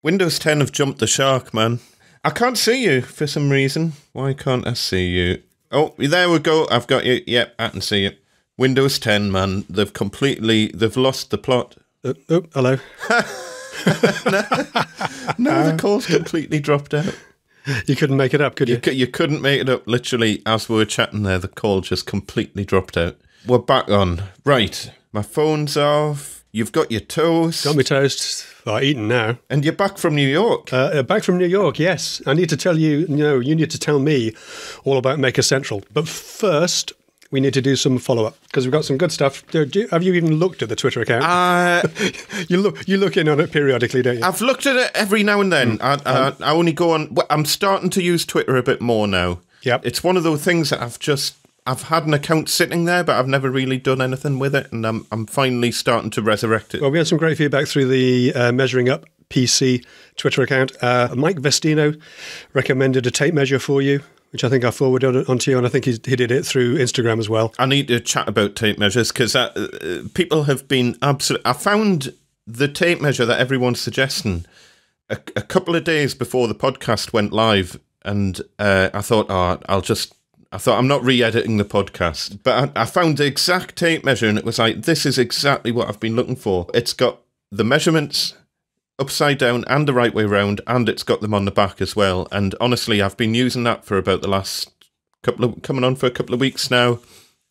Windows 10 have jumped the shark, man. I can't see you for some reason. Why can't I see you? Oh, there we go. I've got you. Yep, I can see you. Windows 10, man. They've lost the plot. Hello. No, the call's completely dropped out. You couldn't make it up, could you? You couldn't make it up. Literally, as we were chatting there, the call just completely dropped out. We're back on. Right. My phone's off. You've got your toast. Got me toast. Eaten now. And you're back from New York. Back from New York, yes. I need to tell you, you need to tell me all about Maker Central. But first, we need to do some follow-up, because we've got some good stuff. Have you even looked at the Twitter account? You look in on it periodically, don't you? I've looked at it every now and then. I only go on... I'm starting to use Twitter a bit more now. Yep. It's one of those things that I've had an account sitting there, but I've never really done anything with it, and I'm finally starting to resurrect it. Well, we had some great feedback through the Measuring Up PC Twitter account. Mike Vestino recommended a tape measure for you, which I think I forwarded onto you, and I think he did it through Instagram as well. I need to chat about tape measures, because people have been absolutely... I found the tape measure that everyone's suggesting a couple of days before the podcast went live, and I thought, I'm not re-editing the podcast, but I found the exact tape measure, and it was like, this is exactly what I've been looking for. It's got the measurements upside down and the right way round, and it's got them on the back as well. And honestly, I've been using that for about the last coming on for a couple of weeks now,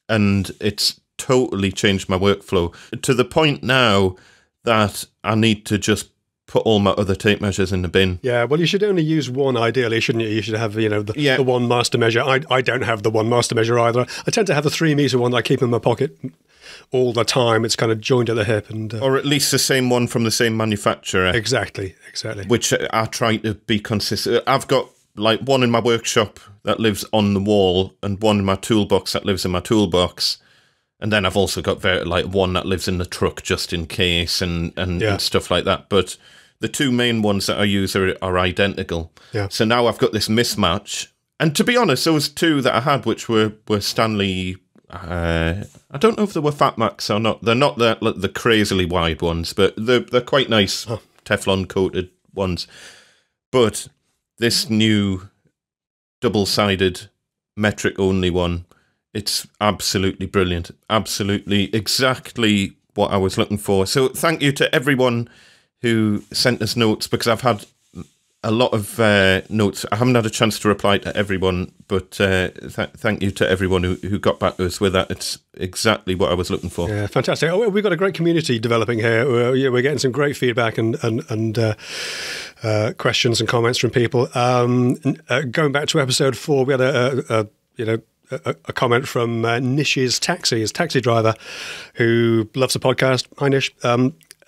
and it's totally changed my workflow to the point now that I need to just put all my other tape measures in the bin. Yeah, well, you should only use one ideally, shouldn't you? You should have, the one master measure. I don't have the one master measure either. I tend to have the 3 meter one that I keep in my pocket all the time. It's kind of joined at the hip, and or at least the same one from the same manufacturer. Exactly. Which I try to be consistent. I've got like one in my workshop that lives on the wall, and one in my toolbox that lives in my toolbox. And then I've also got one that lives in the truck just in case, and stuff like that. But the two main ones that I use are identical. Yeah. So now I've got this mismatch. And to be honest, those two that I had, which were Stanley, I don't know if they were Fat Max or not. They're not the crazily wide ones, but they're quite nice Teflon coated ones. But this new double-sided metric only one, it's absolutely brilliant. Absolutely exactly what I was looking for. So thank you to everyone who sent us notes, because I've had a lot of notes. I haven't had a chance to reply to everyone, but thank you to everyone who got back to us with that. It's exactly what I was looking for. Yeah, fantastic. We've got a great community developing here. We're getting some great feedback and questions and comments from people. Going back to episode 4, we had a comment from Nish's taxi driver, who loves the podcast. Hi, Nish.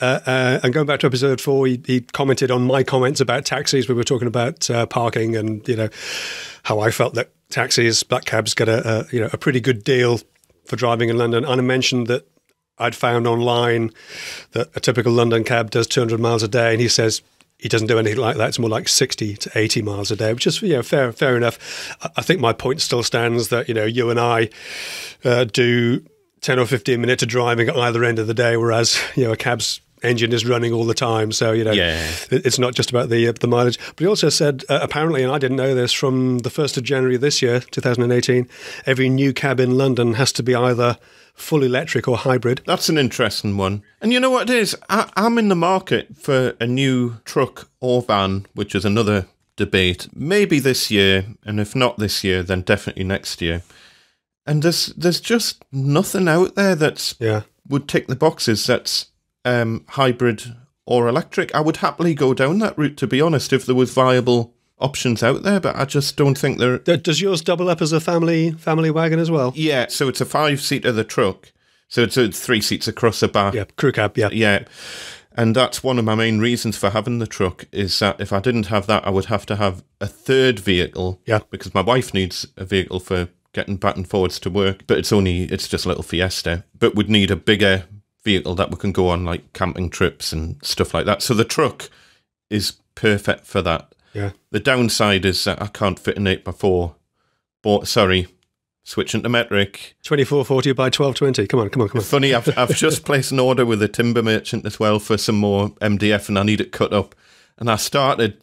And going back to episode 4, he commented on my comments about taxis. We were talking about parking, and how I felt that taxis, black cabs, get a pretty good deal for driving in London. And I mentioned that I'd found online that a typical London cab does 200 miles a day, and he says he doesn't do anything like that. It's more like 60 to 80 miles a day, which is fair enough. I think my point still stands that you and I do 10 or 15 minutes of driving at either end of the day, whereas a cab's engine is running all the time. So it's not just about the mileage. But he also said apparently, and I didn't know this, from the 1st of January this year, 2018, every new cab in London has to be either full electric or hybrid. That's an interesting one. And you know what it is? I'm in the market for a new truck or van, which is another debate. Maybe this year, and if not this year, then definitely next year. And there's just nothing out there that's would tick the boxes that's hybrid or electric. I would happily go down that route, to be honest, if there was viable options out there, but I just don't think there... Does yours double up as a family wagon as well? Yeah, so it's a 5-seater, the truck. So it's 3 seats across the back. Yeah, crew cab, yeah. Yeah, and that's one of my main reasons for having the truck, is that if I didn't have that, I would have to have a third vehicle. Yeah. Because my wife needs a vehicle for getting back and forwards to work, but it's just a little Fiesta. But would need a bigger vehicle that we can go on like camping trips and stuff like that. So the truck is perfect for that. Yeah. The downside is that I can't fit an 8x4. Switching to metric. 2440 by 1220. Come on. Funny, I've just placed an order with a timber merchant as well for some more MDF, and I need it cut up. And I started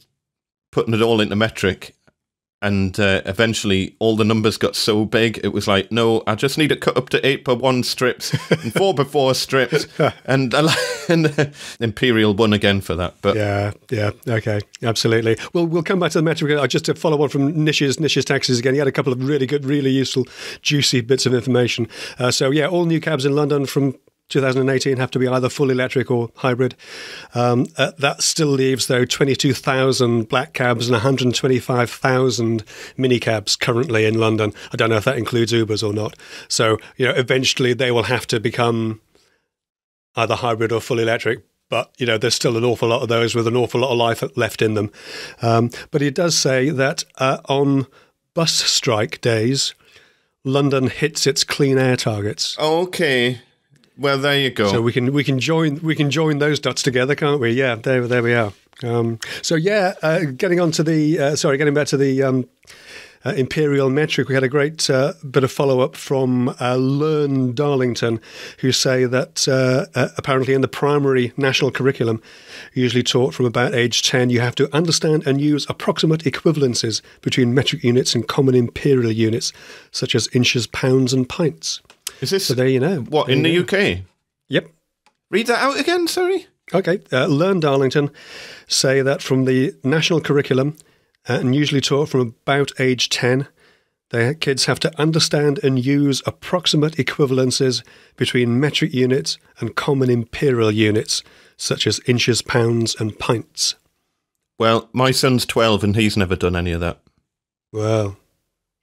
putting it all into metric. And eventually all the numbers got so big, it was like, no, I just need to cut up to 8x1 strips and 4x4 strips. And Imperial won again for that. But yeah, okay, absolutely. Well, we'll come back to the metric. Just to follow on from Nish's taxis again, he had a couple of really good, really useful, juicy bits of information. All new cabs in London from 2018 have to be either full electric or hybrid. That still leaves, though, 22,000 black cabs and 125,000 mini cabs currently in London. I don't know if that includes Ubers or not. So, eventually they will have to become either hybrid or full electric. But, there's still an awful lot of those with an awful lot of life left in them. But it does say that on bus strike days, London hits its clean air targets. Okay. Well, there you go. So we can join those dots together, can't we? Yeah, there we are. Getting back to the Imperial metric, we had a great bit of follow up from Learn Darlington, who say that apparently in the primary national curriculum, usually taught from about age 10, you have to understand and use approximate equivalences between metric units and common imperial units, such as inches, pounds, and pints. Is this, so there you know. What, in the UK? Yep. Read that out again, sorry? Okay. Learn Darlington say that from the national curriculum, and usually taught from about age 10, the kids have to understand and use approximate equivalences between metric units and common imperial units, such as inches, pounds, and pints. Well, my son's 12 and he's never done any of that. Well...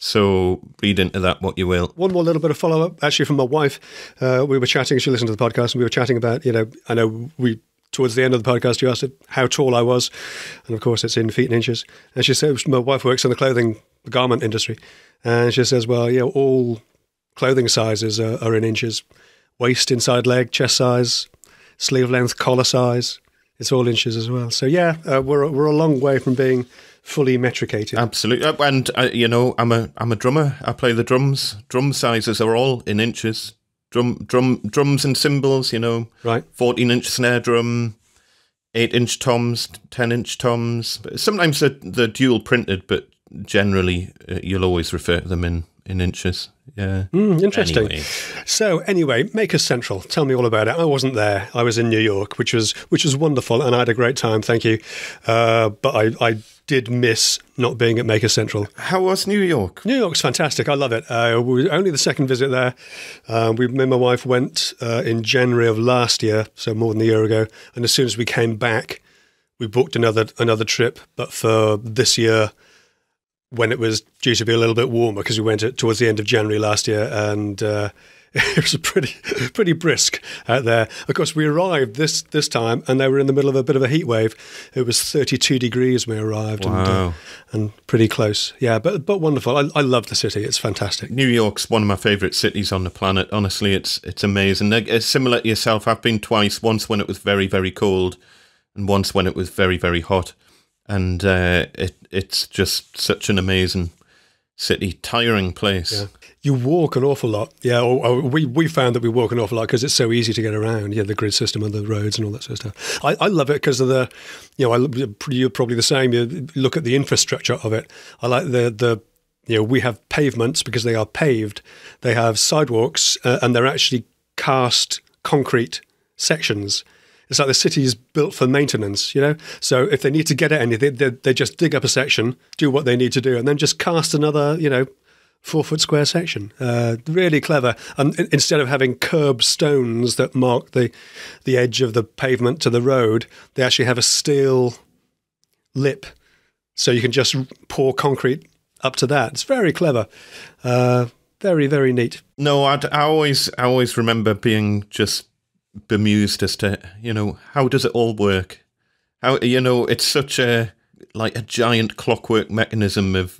So read into that what you will. One more little bit of follow-up, actually, from my wife. We were chatting, she listened to the podcast, and we were chatting about, I know towards the end of the podcast, you asked her how tall I was. And of course, it's in feet and inches. And she said, my wife works in the garment industry. And she says, well, all clothing sizes are in inches. Waist, inside leg, chest size, sleeve length, collar size. It's all inches as well. So we're a long way from being fully metricated. Absolutely. And, I'm a drummer. I play the drums. Drum sizes are all in inches. Drums and cymbals, Right. 14-inch snare drum, 8-inch toms, 10-inch toms. Sometimes they're dual printed, but generally you'll always refer to them in inches. Yeah. Interesting. Anyway. So anyway, Makers Central. Tell me all about it. I wasn't there. I was in New York, which was wonderful, and I had a great time. Thank you. But I did miss not being at Makers Central. How was New York? New York's fantastic. I love it. We were only the second visit there. Me and my wife went in January of last year, so more than a year ago. And as soon as we came back, we booked another trip, but for this year, when it was due to be a little bit warmer, because we went towards the end of January last year, and it was pretty brisk out there. Of course, we arrived this time, and they were in the middle of a bit of a heat wave. It was 32 degrees when we arrived. Wow. And pretty close. Yeah, but wonderful. I love the city. It's fantastic. New York's one of my favourite cities on the planet. Honestly, it's amazing. It's similar to yourself. I've been twice, once when it was very, very cold, and once when it was very, very hot. And it's just such an amazing city, tiring place. Yeah. You walk an awful lot. Yeah, we found that we walk an awful lot because it's so easy to get around. Yeah, the grid system and the roads and all that sort of stuff. I love it because of the, you're probably the same. You look at the infrastructure of it. I like the we have pavements because they are paved. They have sidewalks and they're actually cast concrete sections. It's like the city's built for maintenance, So if they need to get at anything, they just dig up a section, do what they need to do, and then just cast another, 4-foot square section. Really clever. And instead of having curb stones that mark the edge of the pavement to the road, they actually have a steel lip, so you can just pour concrete up to that. It's very clever. Very, very neat. No, I always remember being just bemused as to, how does it all work? How, it's such a giant clockwork mechanism of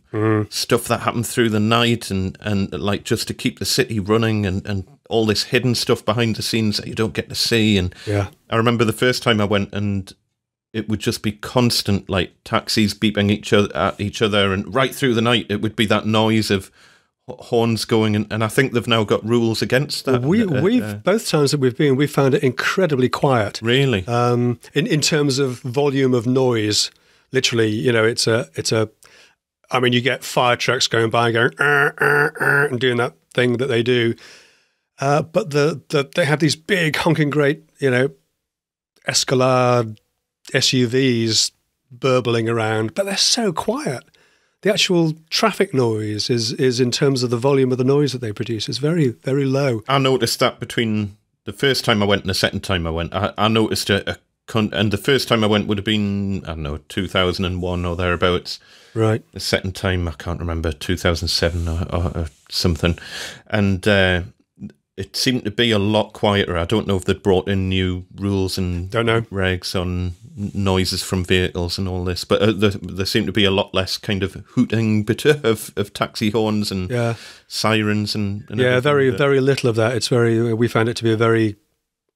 stuff that happens through the night and like just to keep the city running and all this hidden stuff behind the scenes that you don't get to see. And yeah, I remember the first time I went and it would just be constant, like taxis beeping at each other, and right through the night it would be that noise of horns going, and I think they've now got rules against that. We've both times that we've been, we've found it incredibly quiet. Really? In terms of volume of noise, literally, it's a. I mean, you get fire trucks going by, going and doing that thing that they do, but they have these big honking great, Escalade SUVs burbling around, but they're so quiet. The actual traffic noise is in terms of the volume of the noise that they produce is very, very low. I noticed that between the first time I went and the second time I went. I noticed and the first time I went would have been, I don't know, 2001 or thereabouts. Right. The second time, I can't remember, 2007 or something. And it seemed to be a lot quieter. I don't know if they'd brought in new rules and regs on noises from vehicles and all this, but there seemed to be a lot less kind of hooting of taxi horns and sirens and very very little of that. We found it to be a very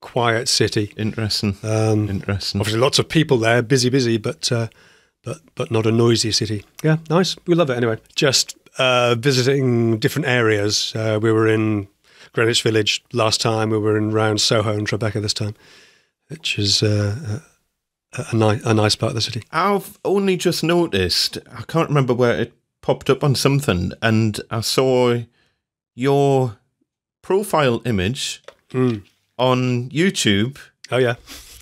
quiet city. Interesting. Obviously, lots of people there, busy, but not a noisy city. Yeah, nice. We love it anyway. Just visiting different areas. We were in Greenwich Village last time. We were in around Soho and Tribeca this time, which is a nice part of the city. I've only just noticed, I can't remember where it popped up on something, and I saw your profile image on YouTube. Oh, yeah.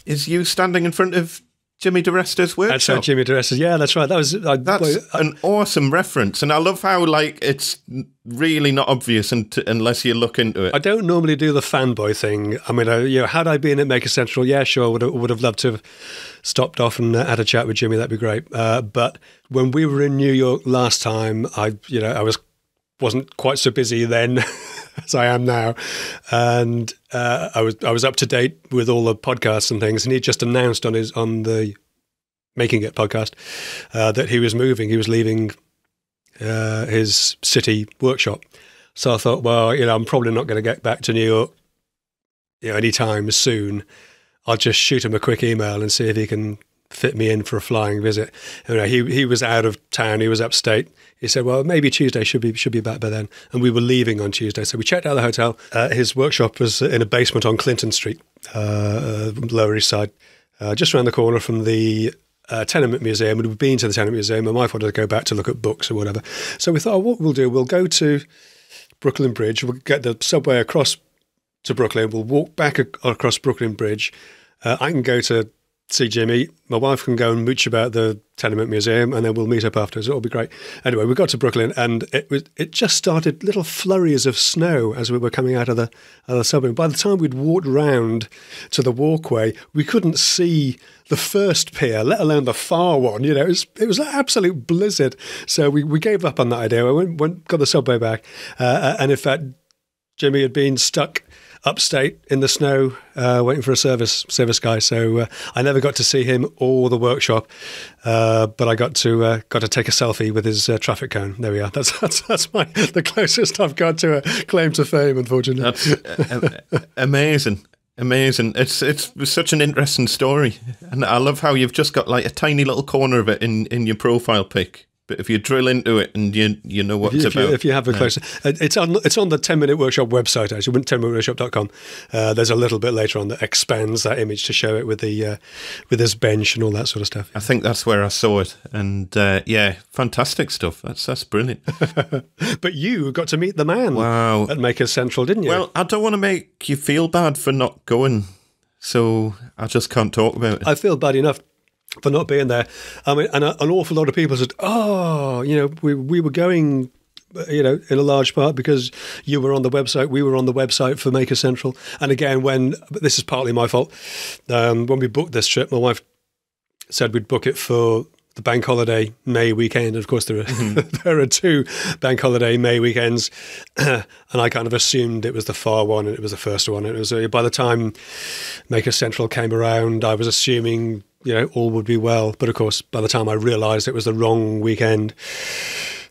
Is you standing in front of Jimmy DeResta's workshop? That's right, Jimmy DeResta's. Yeah, that's right. That's an awesome reference, and I love how it's really not obvious unless you look into it. I don't normally do the fanboy thing. I mean, had I been at Maker Central, yeah, sure, would have loved to have stopped off and had a chat with Jimmy. That'd be great. But when we were in New York last time, I wasn't quite so busy then as I am now, and I was up to date with all the podcasts and things, and he just announced on the Making It podcast that he was moving. He was leaving his city workshop. So I thought, well, I'm probably not going to get back to New York, anytime soon. I'll just shoot him a quick email and see if he can fit me in for a flying visit. He was out of town. He was upstate. He said, well, maybe Tuesday should be back by then. And we were leaving on Tuesday. So we checked out the hotel. His workshop was in a basement on Clinton Street, Lower East Side, just around the corner from the Tenement Museum. We'd been to the Tenement Museum. My wife wanted to go back to look at books or whatever. So we thought, what we'll do, we'll go to Brooklyn Bridge. We'll get the subway across to Brooklyn. We'll walk back across Brooklyn Bridge. I can go to see Jimmy. My wife can go and mooch about the Tenement Museum, and then we'll meet up afterwards. It'll be great. Anyway, we got to Brooklyn, and it just started little flurries of snow as we were coming out of the subway. By the time we'd walked round to the walkway, we couldn't see the first pier, let alone the far one. It was an absolute blizzard. So we gave up on that idea. We got the subway back, and in fact, Jimmy had been stuck upstate in the snow, waiting for a service guy. So I never got to see him or the workshop, but I got to take a selfie with his traffic cone. There we are. That's the closest I've got to a claim to fame, unfortunately. That's amazing. It's such an interesting story, and I love how you've just got like a tiny little corner of it in your profile pic. But if you drill into it and you know what it's about. If you have a close... It's on the 10-Minute Workshop website, actually, 10minuteworkshop.com. There's a little bit later on that expands that image to show it with this bench and all that sort of stuff. I think that's where I saw it. And fantastic stuff. That's brilliant. But you got to meet the man at Maker Central, didn't you? Well, I don't want to make you feel bad for not going, so I just can't talk about it. I feel bad enough for not being there. I mean, and an awful lot of people said, we were going, in a large part because you were on the website, we were on the website for Maker Central. And again, but this is partly my fault, when we booked this trip, my wife said we'd book it for the bank holiday May weekend. And of course, there are two bank holiday May weekends. And I kind of assumed it was the far one and it was the first one. And it was by the time Maker Central came around, I was assuming all would be well. But of course, by the time I realised it was the wrong weekend,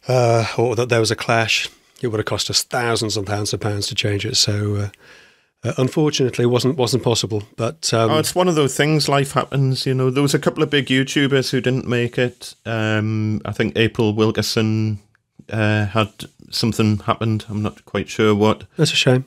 or that there was a clash, it would have cost us thousands and thousands of pounds to change it. So unfortunately, it wasn't possible. But it's one of those things. Life happens. There was a couple of big YouTubers who didn't make it. I think April Wilkerson had something happened. I'm not quite sure what. That's a shame.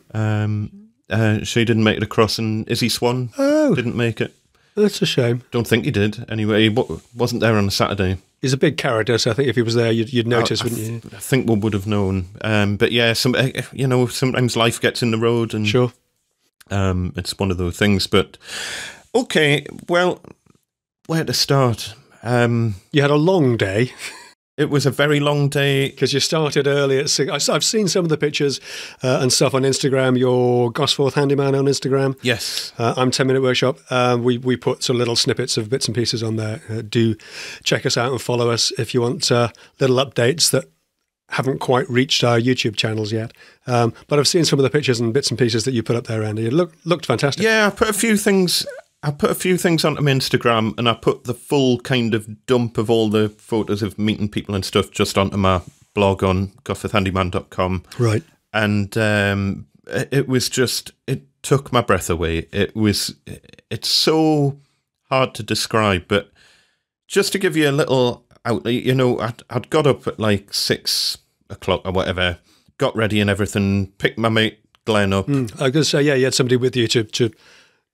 She didn't make it across, and Izzy Swan didn't make it. That's a shame. Don't think he did. Anyway, he wasn't there on a Saturday. He's a big character, so I think if he was there, you'd notice, wouldn't you? I think we would have known. But yeah, sometimes life gets in the road, and sure, it's one of those things. But okay, well, where to start? You had a long day. It was a very long day. Because you started early at 6. I've seen some of the pictures and stuff on Instagram. Your Gosforth Handyman on Instagram. Yes. I'm 10 Minute Workshop. We put some little snippets of bits and pieces on there. Do check us out and follow us if you want little updates that haven't quite reached our YouTube channels yet. But I've seen some of the pictures and bits and pieces that you put up there, Andy. It looked fantastic. Yeah, I put a few things onto my Instagram, and I put the full kind of dump of all the photos of meeting people and stuff just onto my blog on gosforthhandyman.com. Right. And it took my breath away. It's so hard to describe, but just to give you a little outlet, I'd got up at like 6 o'clock or whatever, got ready and everything, picked my mate Glenn up. I was going to say, yeah, you had somebody with you to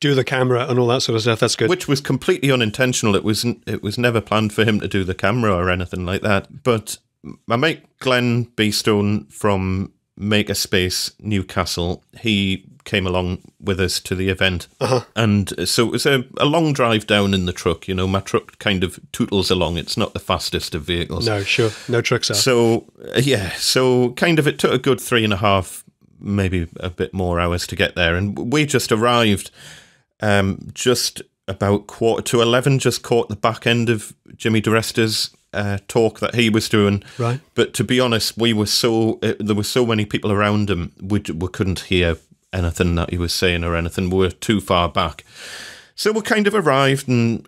do the camera and all that sort of stuff. That's good. Which was completely unintentional. It was never planned for him to do the camera or anything like that. But my mate Glenn Beestone from Makerspace Newcastle, he came along with us to the event. Uh-huh. And so it was a long drive down in the truck. My truck kind of tootles along. It's not the fastest of vehicles. No, sure. No trucks out. So, so kind of it took a good 3.5, maybe a bit more hours to get there. And we just arrived just about 11:15, just caught the back end of Jimmy DeResta's talk that he was doing. Right. But to be honest, there were so many people around him, we couldn't hear anything that he was saying or anything. We were too far back. So we kind of arrived and,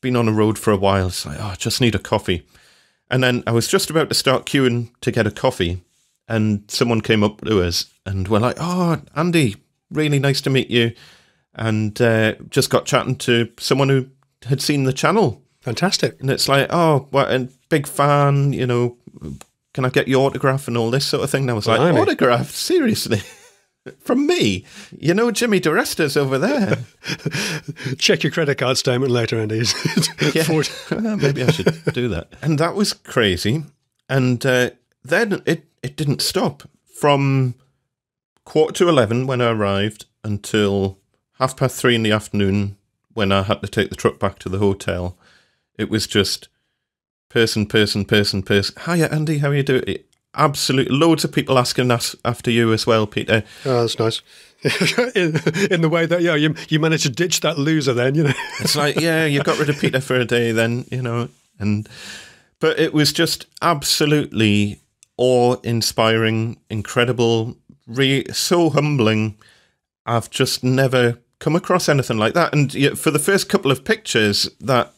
been on the road for a while. It's like, I just need a coffee. And then I was just about to start queuing to get a coffee, and someone came up to us and were like, "Oh, Andy, really nice to meet you." And just got chatting to someone who had seen the channel. Fantastic. And it's like, "Oh, what a big fan, can I get your autograph?" and all this sort of thing. And I was like, "Autograph? Seriously? From me? Jimmy DeResta's over there." Check your credit card statement later, Andy. Maybe I should do that. And that was crazy. And then it didn't stop. From 11:15 when I arrived until 3:30 in the afternoon when I had to take the truck back to the hotel. It was just person. "Hiya, Andy, how are you doing?" Absolutely, loads of people asking us after you as well, Peter. Oh, that's nice. in the way that, you managed to ditch that loser then, It's like, yeah, you got rid of Peter for a day then, but it was just absolutely awe-inspiring, incredible, so humbling. I've just never come across anything like that. And for the first couple of pictures that,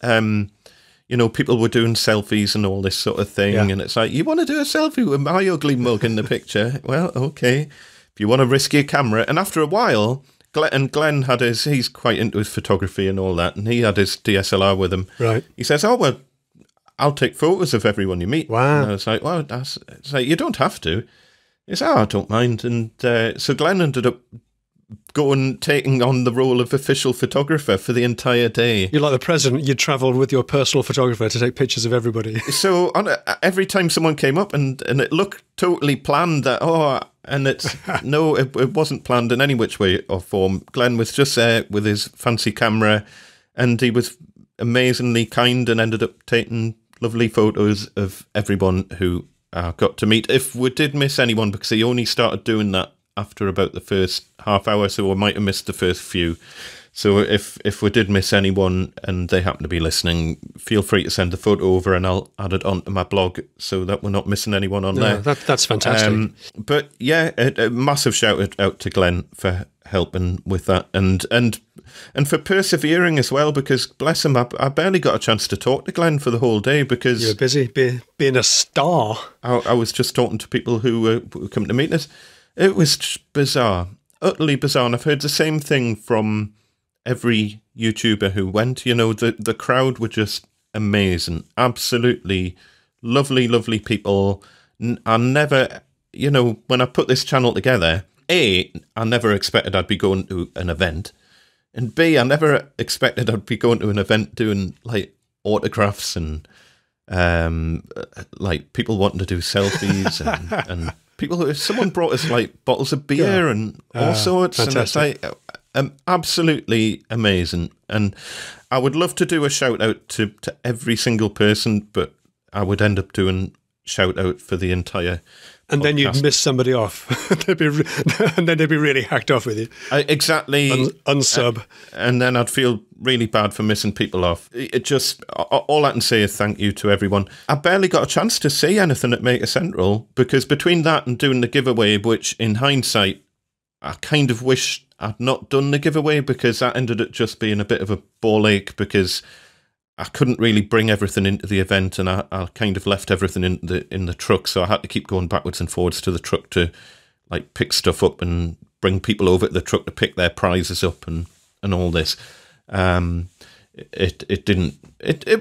people were doing selfies and all this sort of thing. Yeah. And it's like, you want to do a selfie with my ugly mug in the picture? Well, okay. If you want to risk your camera. And after a while, Glenn had he's quite into his photography and all that. And he had his DSLR with him. Right. He says, "Oh, well, I'll take photos of everyone you meet." Wow. And I was like, "Well, it's like, you don't have to." He said, "Oh, I don't mind." And so Glenn ended up taking on the role of official photographer for the entire day. You're like the president. You travelled with your personal photographer to take pictures of everybody. So every time someone came up and it looked totally planned, and it's no, it wasn't planned in any which way or form. Glenn was just there with his fancy camera, and he was amazingly kind and ended up taking lovely photos of everyone who I got to meet. If we did miss anyone, because he only started doing that after about the first half hour, so I might have missed the first few. So if we did miss anyone and they happen to be listening, feel free to send the photo over and I'll add it onto my blog so that we're not missing anyone on there. That's fantastic. But yeah, a massive shout out to Glenn for helping with that and for persevering as well, because bless him, I barely got a chance to talk to Glenn for the whole day because... You're busy being a star. I was just talking to people who were coming to meet us. It was bizarre, utterly bizarre. And I've heard the same thing from every YouTuber who went. The crowd were just amazing. Absolutely lovely, lovely people. I never, when I put this channel together, A, I never expected I'd be going to an event. And B, I never expected I'd be going to an event doing like autographs and like people wanting to do selfies and people. Someone brought us like bottles of beer and all sorts. Fantastic. And it's like absolutely amazing. And I would love to do a shout out to every single person, but I would end up doing shout out for the entire. And then you'd miss somebody off. And then they'd be really hacked off with you. Exactly. Unsub. And then I'd feel really bad for missing people off. It just, all I can say is thank you to everyone. I barely got a chance to see anything at Maker Central because between that and doing the giveaway, which in hindsight, I kind of wish I'd not done the giveaway because that ended up just being a bit of a ball ache because I couldn't really bring everything into the event, and I kind of left everything in the truck, so I had to keep going backwards and forwards to the truck to like pick stuff up and bring people over to the truck to pick their prizes up and all this. It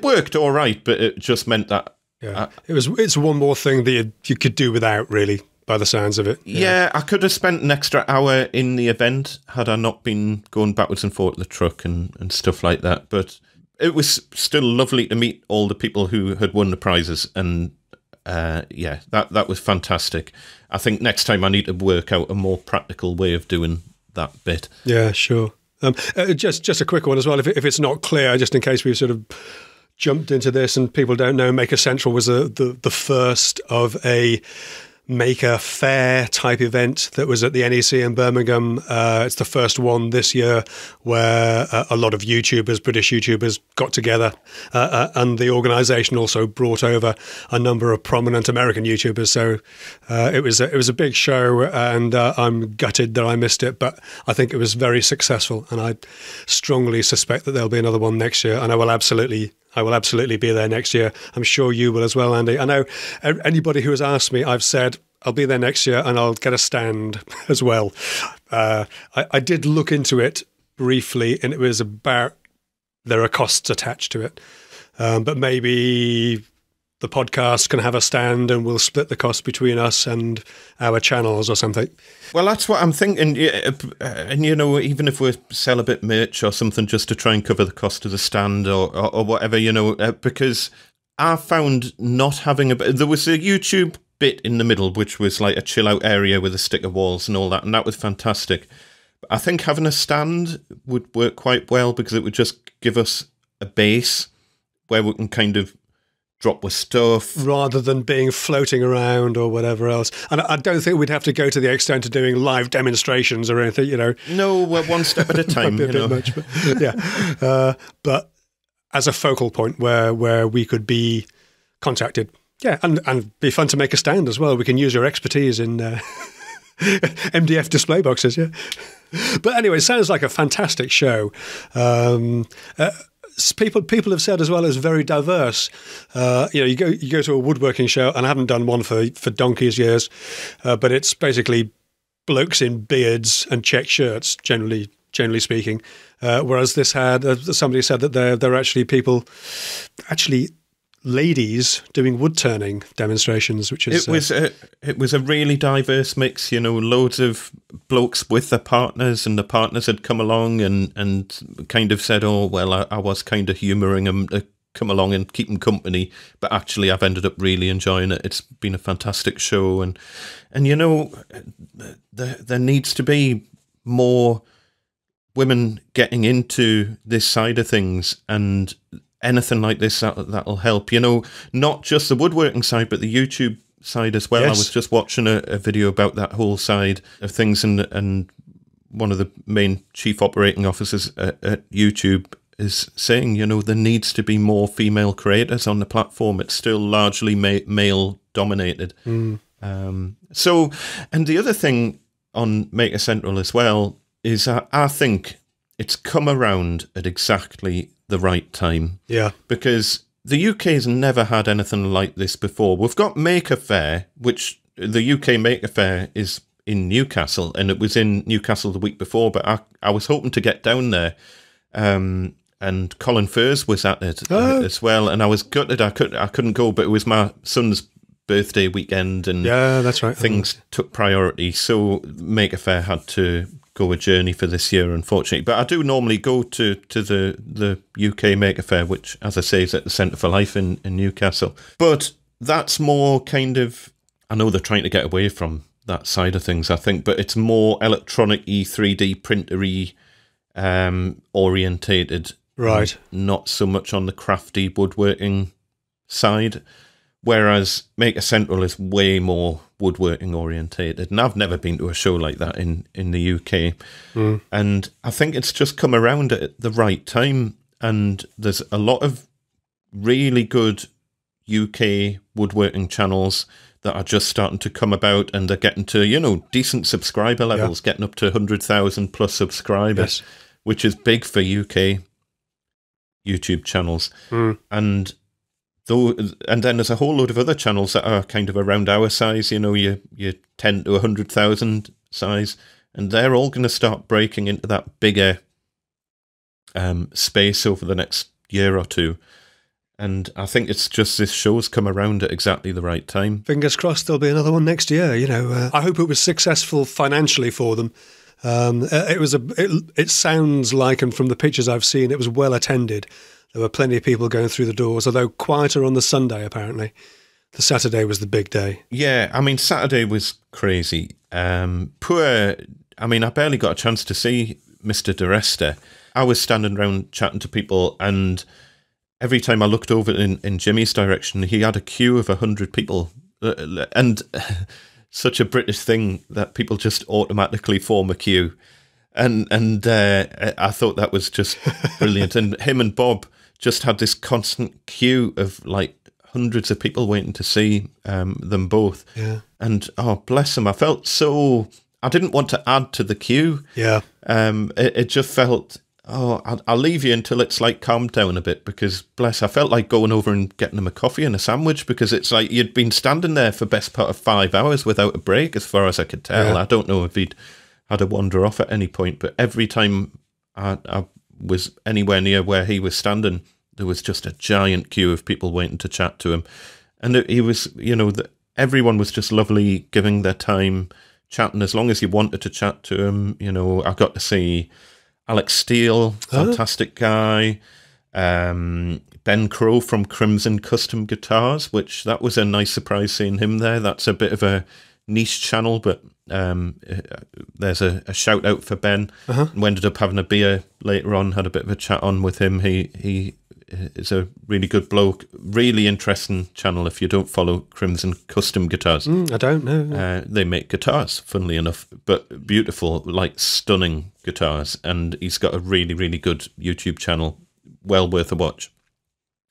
worked all right, but it just meant that it's one more thing that you could do without, really, by the sounds of it. Yeah, I could have spent an extra hour in the event had I not been going backwards and forwards to the truck and stuff like that, but it was still lovely to meet all the people who had won the prizes, and that was fantastic. I think next time I need to work out a more practical way of doing that bit. Yeah, sure. Just a quick one as well, if it's not clear, just in case we've sort of jumped into this and people don't know, Maker Central was the first of a Maker Fair type event that was at the NEC in Birmingham. It's the first one this year where a lot of YouTubers, British YouTubers, got together, and the organisation also brought over a number of prominent American YouTubers. So it was a big show, and I'm gutted that I missed it, but I think it was very successful, and I strongly suspect that there'll be another one next year, and I will absolutely be there next year. I'm sure you will as well, Andy. I know anybody who has asked me, I've said I'll be there next year and I'll get a stand as well. I did look into it briefly, and it was about, there are costs attached to it. But maybe the podcast can have a stand and we'll split the cost between us and our channels or something. Well, that's what I'm thinking. And, even if we sell a bit merch or something just to try and cover the cost of the stand or whatever, because I found not having there was a YouTube bit in the middle, which was like a chill out area with a stick of walls and all that. And that was fantastic. But I think having a stand would work quite well because it would just give us a base where we can kind of drop with stuff rather than being floating around or whatever else. And I don't think we'd have to go to the extent of doing live demonstrations or anything, No, we're one step at a time. Might be a bit much, but, yeah. But as a focal point where we could be contacted. Yeah, and be fun to make a stand as well. We can use your expertise in MDF display boxes, yeah. But anyway, it sounds like a fantastic show. People have said as well, it's very diverse. You go to a woodworking show, and I haven't done one for donkey's years, but it's basically blokes in beards and check shirts, generally speaking. Whereas this had somebody said that there are actually people, ladies doing wood turning demonstrations, which is it was a really diverse mix. Loads of blokes with their partners, and the partners had come along and kind of said, "Oh, well, I was kind of humouring them to come along and keep them company, but actually, I've ended up really enjoying it. It's been a fantastic show, and there needs to be more women getting into this side of things and." Anything like this that'll help, not just the woodworking side, but the YouTube side as well. Yes. I was just watching a video about that whole side of things, and one of the main chief operating officers at YouTube is saying, there needs to be more female creators on the platform. It's still largely male dominated. So, and the other thing on Maker Central as well is I think it's come around at exactly the right time. Yeah. Because the UK's never had anything like this before. We've got Maker Fair, which the UK Maker Fair is in Newcastle, and it was in Newcastle the week before, but I was hoping to get down there. And Colin Furze was at it as well, and I was gutted I couldn't go, but it was my son's birthday weekend, and yeah, that's right. things took priority. So Maker Faire had to go a journey for this year, unfortunately. But I do normally go to the UK Maker Faire, which, as I say, is at the Centre for Life in Newcastle. But that's more kind of, I know they're trying to get away from that side of things, I think, but it's more electronic-y, 3D printer-y orientated. Right. Not so much on the crafty woodworking side. Whereas Maker Central is way more woodworking orientated. And I've never been to a show like that in the UK. And I think it's just come around at the right time. And there's a lot of really good UK woodworking channels that are just starting to come about, and they're getting to, decent subscriber levels, getting up to 100,000 plus subscribers, which is big for UK YouTube channels. And then there's a whole load of other channels that are kind of around our size, your 10 to 100,000 size, and they're all going to start breaking into that bigger space over the next year or two. And I think it's just this show's come around at exactly the right time. Fingers crossed there'll be another one next year. I hope it was successful financially for them. It sounds like, and from the pictures I've seen, it was well attended. There were plenty of people going through the doors, although quieter on the Sunday, apparently. The Saturday was the big day. Yeah, I mean, Saturday was crazy. I barely got a chance to see Mr. DeResta. I was standing around chatting to people, and every time I looked over in Jimmy's direction, he had a queue of 100 people. And such a British thing that people just automatically form a queue. And I thought that was just brilliant. And him and Bob just had this constant queue of like hundreds of people waiting to see them both. Yeah. And bless them, I felt so, I didn't want to add to the queue. Yeah. It just felt, I'll leave you until it's like calmed down a bit, because bless, I felt like going over and getting them a coffee and a sandwich, because it's like you'd been standing there for best part of 5 hours without a break, as far as I could tell. Yeah. I don't know if he'd had a wander off at any point, but every time I was anywhere near where he was standing, there was just a giant queue of people waiting to chat to him. And he was, everyone was just lovely, giving their time, chatting as long as you wanted to chat to him. I got to see Alex Steele, fantastic guy. Ben Crow from Crimson Custom Guitars, which that was a nice surprise seeing him there. That's a bit of a niche channel, but there's a shout out for Ben. We ended up having a beer later on, had a bit of a chat on with him. He is a really good bloke. Really interesting channel if you don't follow Crimson Custom Guitars. I don't know. They make guitars, funnily enough, but beautiful, like stunning guitars. And he's got a really, really good YouTube channel, well worth a watch.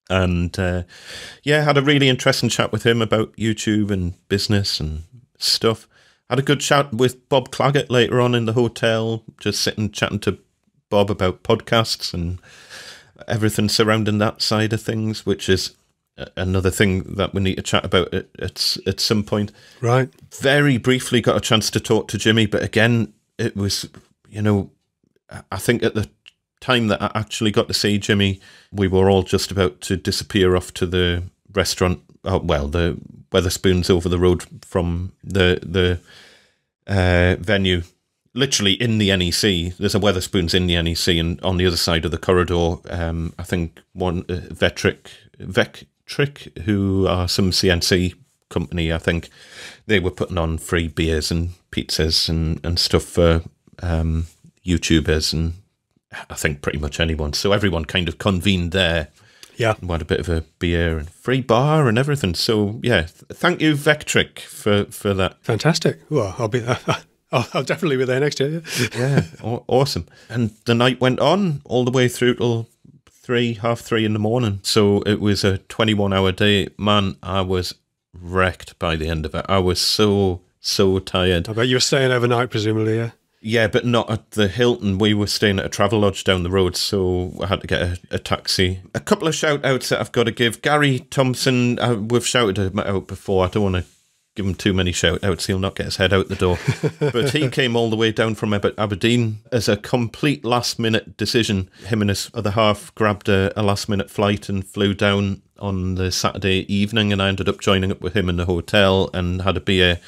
And had a really interesting chat with him about YouTube and business and stuff. Had a good chat with Bob Claggett later on in the hotel, just sitting chatting to Bob about podcasts and everything surrounding that side of things, which is another thing that we need to chat about at some point. Right. Very briefly got a chance to talk to Jimmy, but again, it was, I think at the time that I actually got to see Jimmy, we were all just about to disappear off to the restaurant, the Wetherspoons over the road from the venue. Literally in the NEC, there's a Wetherspoons in the NEC, and on the other side of the corridor, I think one Vectric, who are some CNC company, I think they were putting on free beers and pizzas and stuff for YouTubers, and I think pretty much anyone. So everyone kind of convened there. Yeah, we had a bit of a beer and free bar and everything. So yeah, thank you, Vectric, for that. Fantastic. Well, I'll be there. I'll definitely be there next year. Yeah, awesome. And the night went on all the way through till 3:30 in the morning. So it was a 21-hour day. Man, I was wrecked by the end of it. I was so tired. I bet you were staying overnight, presumably, yeah? Yeah, but not at the Hilton. We were staying at a travel lodge down the road, so I had to get a taxi. A couple of shout-outs that I've got to give. Gary Thompson, we've shouted him out before. I don't want to give him too many shout-outs. He'll not get his head out the door. But he came all the way down from Aberdeen as a complete last-minute decision. Him and his other half grabbed a last-minute flight and flew down on the Saturday evening, and I ended up joining up with him in the hotel and had a beer,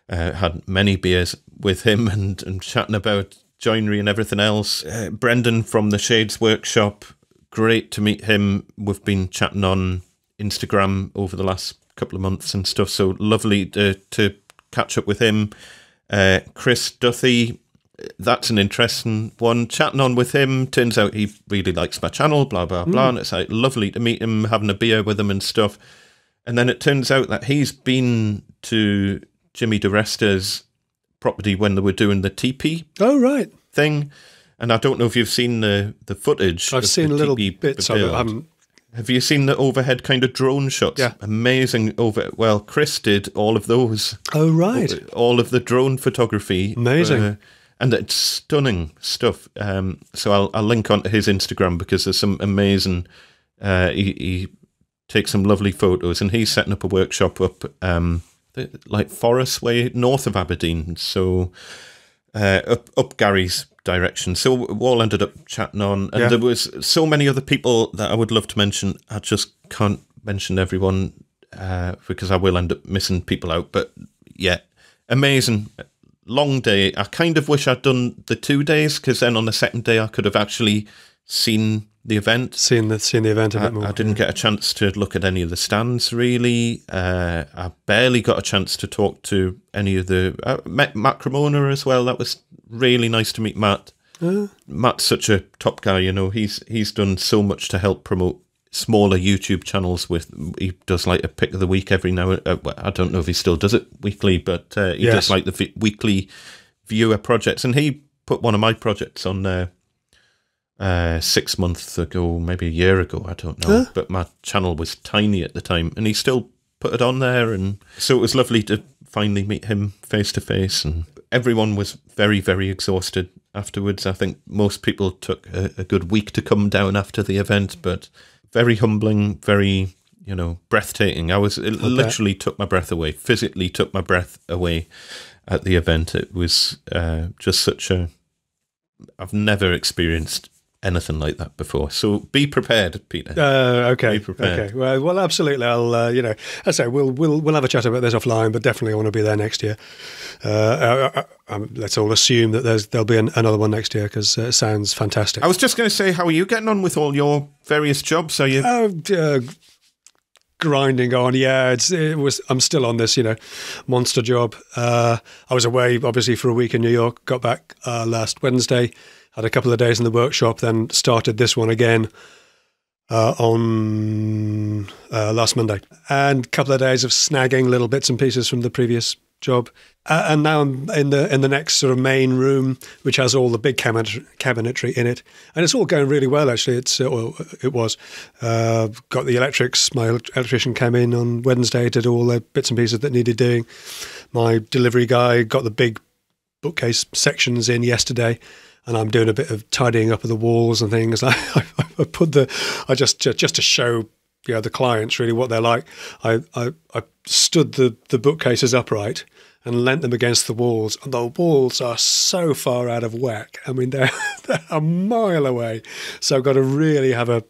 had many beers with him and chatting about joinery and everything else. Brendan from the Shades Workshop, great to meet him. We've been chatting on Instagram over the last couple of months and stuff, so lovely to catch up with him. Chris Duthie, that's an interesting one. Chatting on with him, turns out he really likes my channel, blah, blah, blah, and it's like lovely to meet him, having a beer with him and stuff. And then it turns out that he's been to Jimmy DeResta's property when they were doing the teepee thing. And I don't know if you've seen the footage. I've seen little bits of it. Have you seen the overhead kind of drone shots? Yeah. Amazing. Well, Chris did all of those. Oh, right. All of the drone photography. Amazing. And it's stunning stuff. So I'll link onto his Instagram because there's some amazing... he takes some lovely photos, and he's setting up a workshop up like Forest Way, north of Aberdeen. So up Gary's direction. So we all ended up chatting on, and there was so many other people that I would love to mention. I just can't mention everyone because I will end up missing people out. But yeah, amazing. Long day. I kind of wish I'd done the 2 days, because then on the second day I could have actually seen the event. Seen the event a bit more. I didn't get a chance to look at any of the stands, really. I barely got a chance to talk to any of the... met Matt Cremona as well. That was really nice to meet Matt. Matt's such a top guy, you know. He's done so much to help promote smaller YouTube channels. He does like a pick of the week every now. I don't know if he still does it weekly, but he does like the weekly viewer projects, and he put one of my projects on there 6 months ago, maybe a year ago, I don't know. But my channel was tiny at the time, and he still put it on there, and so it was lovely to finally meet him face to face. And everyone was very, very exhausted afterwards. I think most people took a good week to come down after the event, but very humbling, very, breathtaking. It literally took my breath away, physically took my breath away at the event. It was just such I've never experienced anything like that before. So be prepared, Peter. Okay. Be prepared. Okay. Well, absolutely. I'll, I say we'll have a chat about this offline, but definitely I want to be there next year. Let's all assume that there'll be another one next year, because it sounds fantastic. I was just going to say, how are you getting on with all your various jobs? Are you grinding on? Yeah, I'm still on this, monster job. I was away, obviously, for a week in New York. Got back last Wednesday. Had a couple of days in the workshop, then started this one again on last Monday. And a couple of days of snagging little bits and pieces from the previous job. And now I'm in the next sort of main room, which has all the big cabinetry in it. And it's all going really well, actually. It was. Got the electrics. My electrician came in on Wednesday, did all the bits and pieces that needed doing. My delivery guy got the big bookcase sections in yesterday. And I'm doing a bit of tidying up of the walls and things. I just to show the clients really what they're like. I stood the bookcases upright and leant them against the walls, and the walls are so far out of whack. I mean, they're a mile away. So I've got to really have a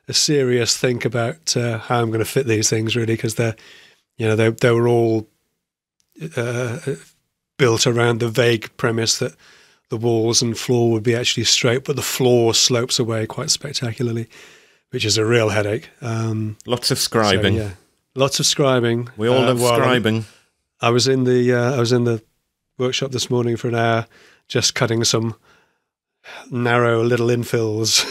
serious think about how I'm going to fit these things, really, because they were all built around the vague premise that the walls and floor would be actually straight, but the floor slopes away quite spectacularly, which is a real headache. Lots of scribing. So, yeah, lots of scribing. We all love scribing. I was in the workshop this morning for an hour, just cutting some narrow little infills,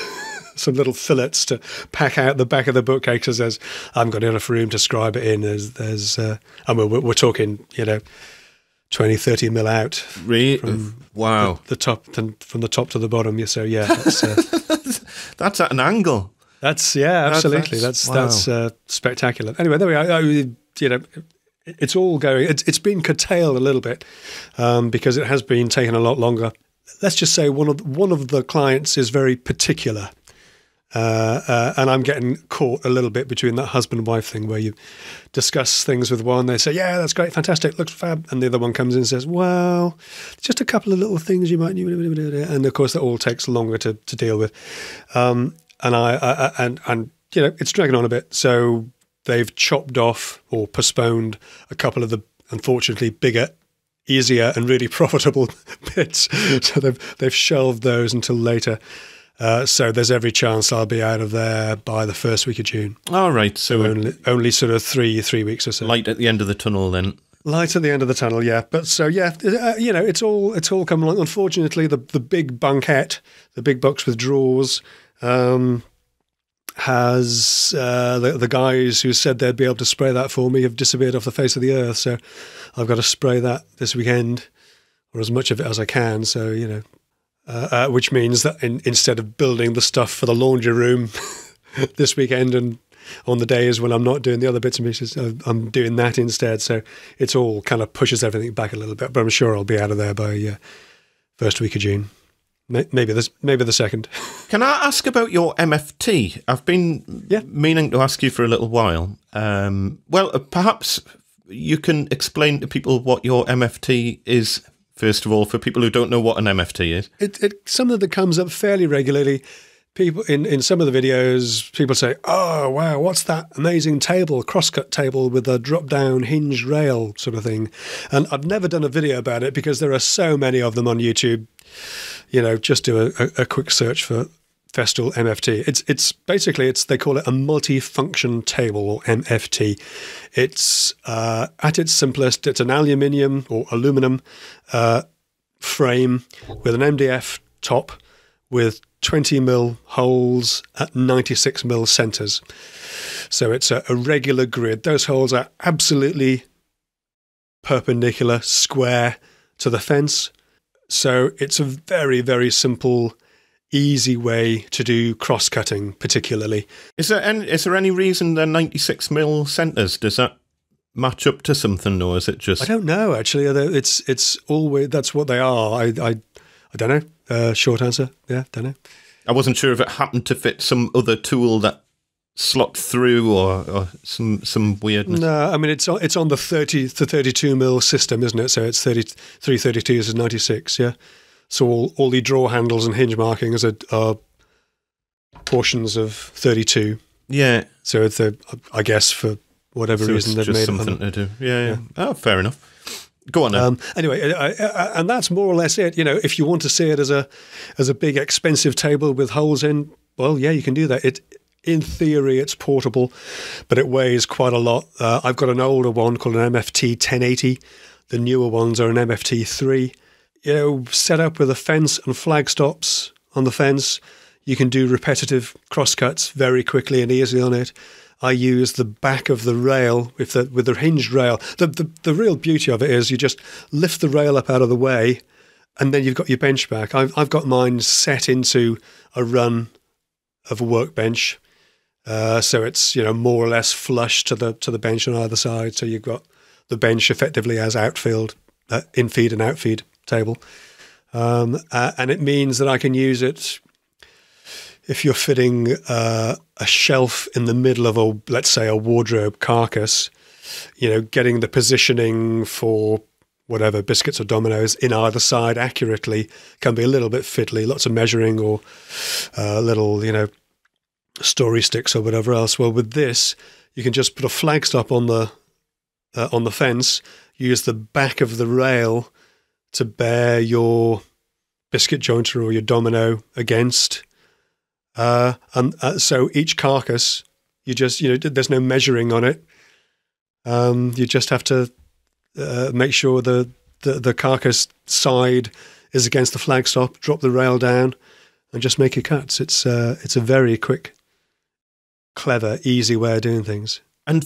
some little fillets to pack out the back of the bookcases. As I haven't got enough room to scribe it in. We're talking, 20, 30 mil out. Really? Wow. The top, from the top to the bottom. So yeah, that's at an angle. Absolutely. That's spectacular. Anyway, there we are. It's all going. It's been curtailed a little bit because it has been taking a lot longer. Let's just say one of the clients is very particular. And I'm getting caught a little bit between that husband and wife thing, where you discuss things with one, they say, yeah, that's great, fantastic, looks fab. And the other one comes in and says, well, just a couple of little things you might need. And of course, that all takes longer to deal with. And it's dragging on a bit. So they've chopped off or postponed a couple of the, unfortunately, bigger, easier and really profitable bits. So they've shelved those until later. So there's every chance I'll be out of there by the first week of June. All right. So only sort of three weeks or so. Light at the end of the tunnel then. Light at the end of the tunnel, yeah. But so, yeah, it's all come along. Unfortunately, the big bunkette, the big box with drawers, has the guys who said they'd be able to spray that for me have disappeared off the face of the earth. So I've got to spray that this weekend, or as much of it as I can. So, which means that instead of building the stuff for the laundry room this weekend and on the days when I'm not doing the other bits and pieces, I'm doing that instead. So it's all kind of pushes everything back a little bit, but I'm sure I'll be out of there by first week of June. Maybe the second. Can I ask about your MFT? I've been meaning to ask you for a little while. Perhaps you can explain to people what your MFT is, first of all, for people who don't know what an MFT is. It's something that comes up fairly regularly. People in some of the videos, people say, "Oh, wow, what's that amazing table, crosscut table with a drop-down hinged rail sort of thing?" And I've never done a video about it because there are so many of them on YouTube. Just do a quick search for Festool MFT. It's basically they call it a multi-function table, or MFT. It's at its simplest, it's an aluminum frame with an MDF top with 20mm holes at 96mm centres. So it's a regular grid. Those holes are absolutely perpendicular, square to the fence. So it's a very, very simple, easy way to do cross-cutting, particularly. Is there any reason they're 96mm centres? Does that match up to something, or is it just... I don't know, actually. It's always... That's what they are. I don't know. Short answer. Yeah, don't know. I wasn't sure if it happened to fit some other tool that slot through or some weirdness. No, I mean, it's on the 30 to 32mm system, isn't it? So it's 332s is 96, yeah? So all the drawer handles and hinge markings are portions of 32. Yeah. So it's I guess for whatever reason they've made something to do. Yeah. Oh, fair enough. Go on then. Anyway, and that's more or less it. If you want to see it as a big expensive table with holes in, well, yeah, you can do that. In theory, it's portable, but it weighs quite a lot. I've got an older one called an MFT 1080. The newer ones are an MFT 3. Set up with a fence and flag stops on the fence. You can do repetitive crosscuts very quickly and easily on it. I use the back of the rail with the hinged rail. The real beauty of it is you just lift the rail up out of the way, and then you've got your bench back. I've got mine set into a run of a workbench, so it's more or less flush to the bench on either side. So you've got the bench effectively as infeed and outfeed table, and it means that I can use it. If you're fitting a shelf in the middle of let's say a wardrobe carcass, getting the positioning for whatever biscuits or dominoes in either side accurately can be a little bit fiddly. Lots of measuring or little, story sticks or whatever else. Well, with this, you can just put a flag stop on the fence, use the back of the rail to bear your biscuit jointer or your domino against. So each carcass, you just, there's no measuring on it. You just have to make sure the carcass side is against the flag stop, drop the rail down, and just make your cuts. It's a very quick, clever, easy way of doing things. And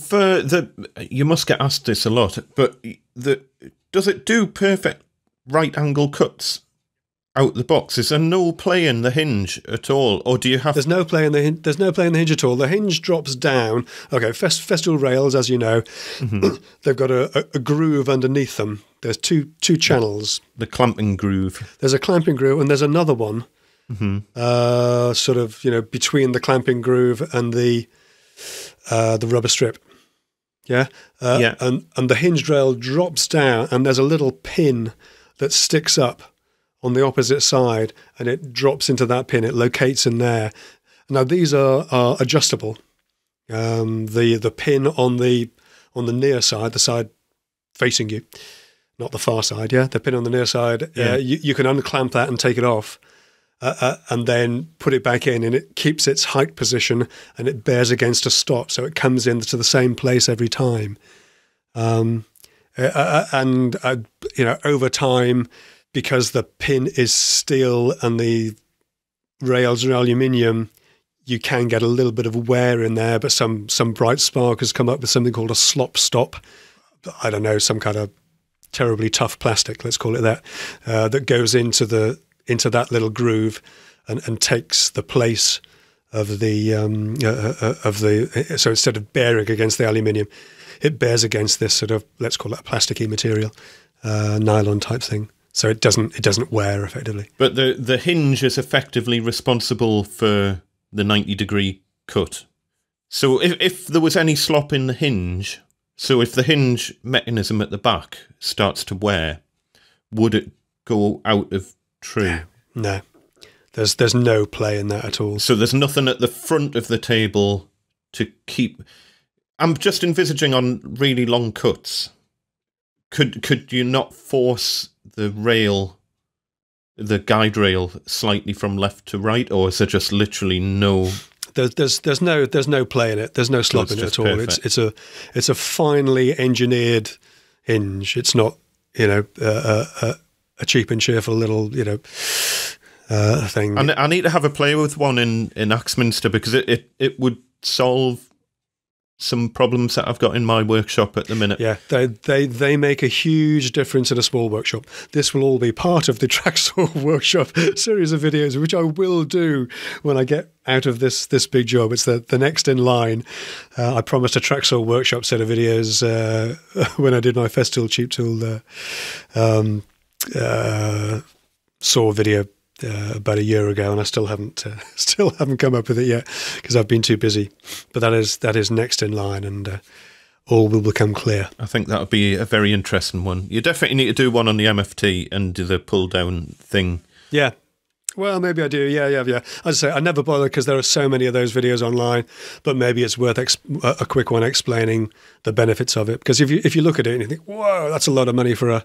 you must get asked this a lot, but does it do perfect right angle cuts out the box? Is there no play in the hinge at all, or do you have? There's no play in the hinge. There's no play in the hinge at all. The hinge drops down. Okay, Festool rails, as you know, they've got a groove underneath them. There's two channels. The clamping groove. There's a clamping groove, and there's another one, sort of between the clamping groove and the rubber strip. Yeah, and the hinged rail drops down, and there's a little pin that sticks up on the opposite side, and it drops into that pin. It locates in there. Now, these are adjustable. The pin on the near side, the side facing you, not the far side, the pin on the near side, you can unclamp that and take it off, and then put it back in, and it keeps its height position, and it bears against a stop, so it comes into the same place every time. Over time, because the pin is steel and the rails are aluminium, you can get a little bit of wear in there, but some bright spark has come up with something called a Slop Stop. I don't know, some kind of terribly tough plastic, let's call it that, that goes into that little groove and takes the place of the so instead of bearing against the aluminium, it bears against this sort of, let's call it a plasticky material, nylon type thing. So it doesn't wear effectively. But the hinge is effectively responsible for the 90-degree cut. So if there was any slop in the hinge, so if the hinge mechanism at the back starts to wear, would it go out of true? No. There's no play in that at all. So there's nothing at the front of the table to keep... I'm just envisaging on really long cuts. Could you not force the guide rail slightly from left to right, or is there just literally no? There's no play in it. There's no slop in it at all. Perfect. It's a finely engineered hinge. It's not a cheap and cheerful little thing. And I need to have a play with one in Axminster, because it would solve some problems that I've got in my workshop at the minute. Yeah, they make a huge difference in a small workshop. This will all be part of the Tracksaw Workshop series of videos, which I will do when I get out of this big job. It's the next in line. I promised a Tracksaw Workshop set of videos when I did my Festool cheap tool saw video about a year ago, and I still haven't come up with it yet because I've been too busy. But that is next in line, and all will become clear. I think that would be a very interesting one. You definitely need to do one on the MFT and do the pull down thing. Yeah. Well, maybe I do. Yeah. As I say, I never bother because there are so many of those videos online. But maybe it's worth a quick one explaining the benefits of it. Because if you look at it and you think, whoa, that's a lot of money for a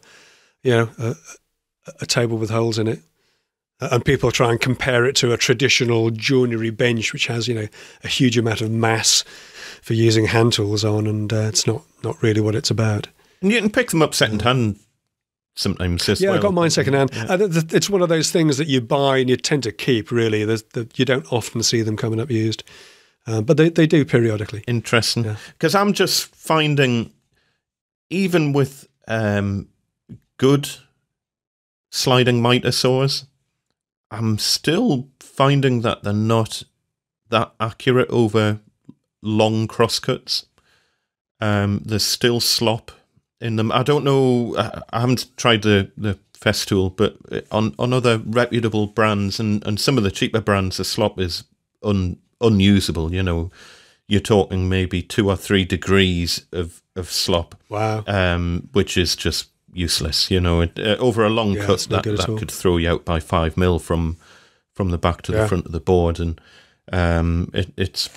table with holes in it. And people try and compare it to a traditional joinery bench, which has, a huge amount of mass for using hand tools on, and it's not really what it's about. And you can pick them up second-hand sometimes as well. Yeah, I got mine second-hand. Yeah. It's one of those things that you buy and you tend to keep, really. You don't often see them coming up used, but they do periodically. Interesting. Because I'm just finding, even with good sliding miter saws, I'm still finding that they're not that accurate over long crosscuts. There's still slop in them. I don't know. I haven't tried the Festool, but on other reputable brands and some of the cheaper brands, the slop is unusable. You're talking maybe 2 or 3 degrees of slop. Wow. Which is just useless, over a long cut that could throw you out by 5 mil from the back to the front of the board, and it's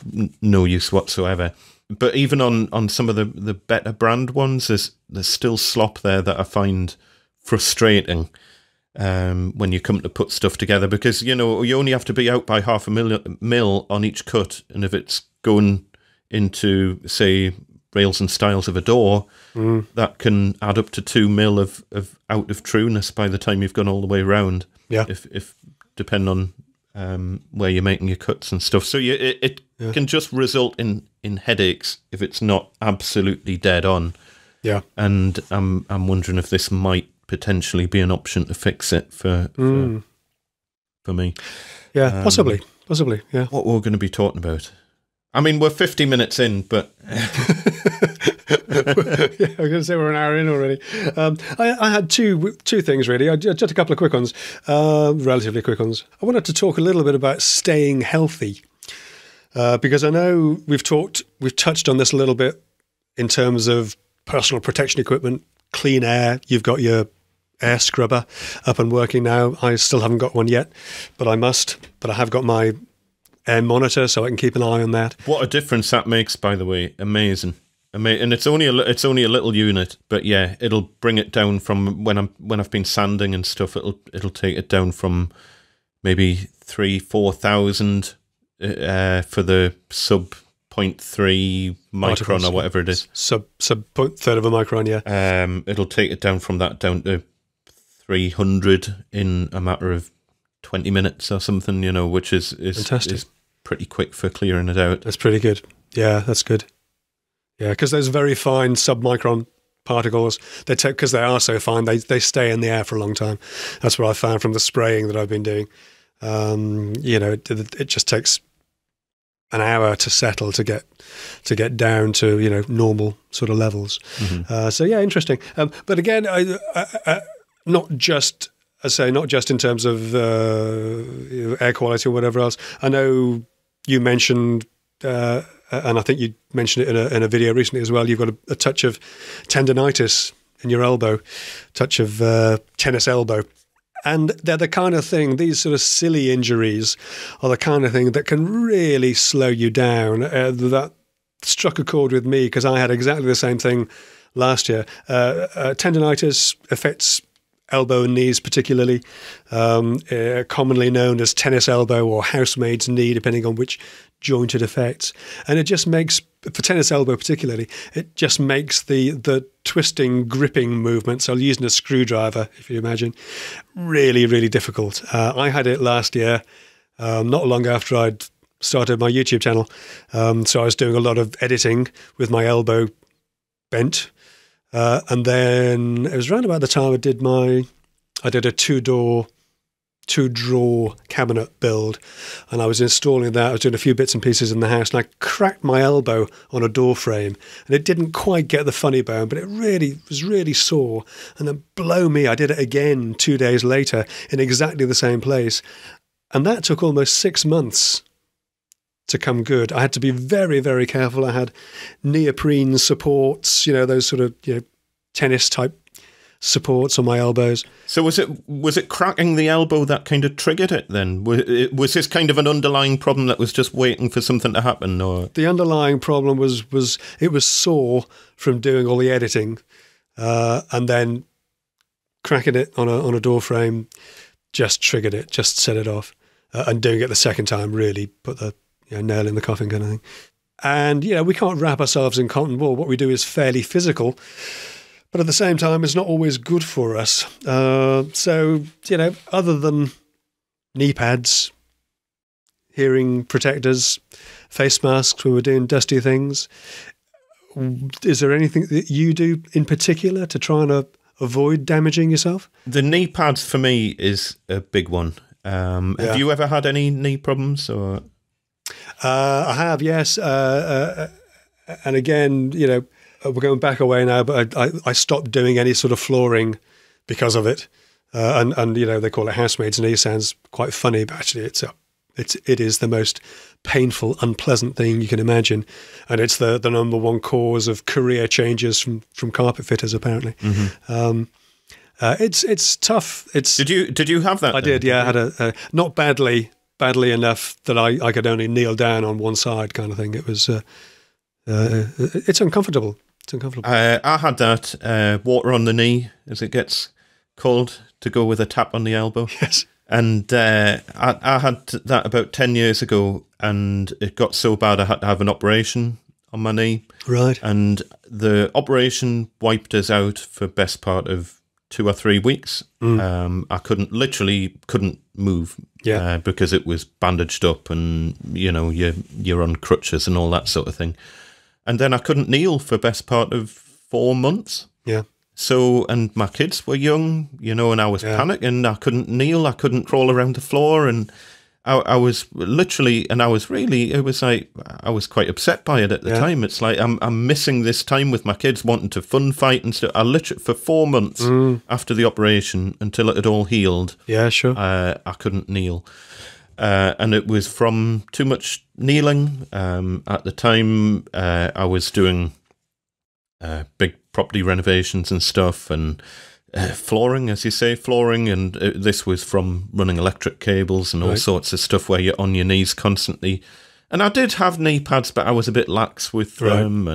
no use whatsoever. But even on some of the better brand ones, there's still slop there that I find frustrating when you come to put stuff together, because you only have to be out by half a mil on each cut, and if it's going into, say, rails and stiles of a door, that can add up to 2 mil of out of trueness by the time you've gone all the way around. Yeah. If depend on where you're making your cuts and stuff. So it can just result in headaches if it's not absolutely dead on. Yeah. And I'm wondering if this might potentially be an option to fix it for me. Yeah, possibly. Yeah. What we're going to be talking about. I mean, we're 50 minutes in, but... I was going to say we're an hour in already. I had two things, really. Just a couple of quick ones, relatively quick ones. I wanted to talk a little bit about staying healthy, because I know we've touched on this a little bit in terms of personal protection equipment, clean air. You've got your air scrubber up and working now. I still haven't got one yet, but I must. But I have got my air monitor, so I can keep an eye on that. What a difference that makes, by the way. Amazing. And it's only a little unit, but yeah, it'll bring it down from when I've been sanding and stuff. It'll take it down from maybe 3,000-4,000 for the sub 0.3 micron or whatever it is. Sub third of a micron, yeah. It'll take it down from that down to 300 in a matter of 20 minutes or something, which is fantastic. Is pretty quick for clearing it out. That's pretty good. Yeah, that's good. Yeah, because those very fine sub-micron particles, because they are so fine, they stay in the air for a long time. That's what I found from the spraying that I've been doing. It just takes an hour to settle to get down to normal sort of levels. Mm-hmm. So yeah, interesting. But again, not just in terms of air quality or whatever else. I know you mentioned, and I think you mentioned it in a video recently as well, you've got a touch of tendinitis in your elbow, touch of tennis elbow. And they're the kind of thing, these sort of silly injuries are the kind of thing that can really slow you down. That struck a chord with me because I had exactly the same thing last year. Tendinitis affects elbow and knees particularly, commonly known as tennis elbow or housemaid's knee, depending on which joint it affects. And it just makes, for tennis elbow particularly, it just makes the twisting, gripping movements, I'll use a screwdriver, if you imagine, really, really difficult. I had it last year, not long after I'd started my YouTube channel. So I was doing a lot of editing with my elbow bent. And then it was around about the time I did a two-drawer cabinet build, and I was installing that. I was doing a few bits and pieces in the house, and I cracked my elbow on a door frame, and it didn't quite get the funny bone, but it was really sore. And then blow me, I did it again 2 days later in exactly the same place, and that took almost 6 months to come good. I had to be very, very careful. I had neoprene supports, those sort of tennis type supports on my elbows. So was it cracking the elbow that kind of triggered it then? Was this kind of an underlying problem that was just waiting for something to happen? Or the underlying problem was it was sore from doing all the editing, and then cracking it on a door frame just triggered it, just set it off, and doing it the second time really put the nail in the coffin kind of thing. And, we can't wrap ourselves in cotton wool. What we do is fairly physical, but at the same time, it's not always good for us. So, other than knee pads, hearing protectors, face masks when we're doing dusty things, is there anything that you do in particular to try and avoid damaging yourself? The knee pads for me is a big one. Have you ever had any knee problems or? I have, yes. And again, we're going back away now, but I stopped doing any sort of flooring because of it. And they call it housemaid's knee. Sounds quite funny, but actually it is the most painful, unpleasant thing you can imagine. And it's the number one cause of career changes from carpet fitters, apparently. Mm-hmm. It's tough. Did you have that? I did, yeah. I had a not badly enough that I could only kneel down on one side kind of thing. It was, it's uncomfortable. It's uncomfortable. I had that water on the knee, as it gets called, to go with a tap on the elbow. Yes. And I had that about 10 years ago, and it got so bad I had to have an operation on my knee. Right. And the operation wiped us out for best part of 2 or 3 weeks. I couldn't move because it was bandaged up and, you're on crutches and all that sort of thing. And then I couldn't kneel for best part of 4 months. Yeah. So, and my kids were young, and I was panicking. I couldn't kneel. I couldn't crawl around the floor. And I was literally, and I was really, it was like, I was quite upset by it at the time. It's like, I'm missing this time with my kids wanting to fun fight and stuff. I literally, for 4 months after the operation, until it had all healed. Yeah, sure. I couldn't kneel. And it was from too much kneeling. At the time, I was doing big property renovations and stuff, and flooring, as you say, flooring, and this was from running electric cables and all sorts of stuff where you're on your knees constantly. And I did have knee pads, but I was a bit lax with them,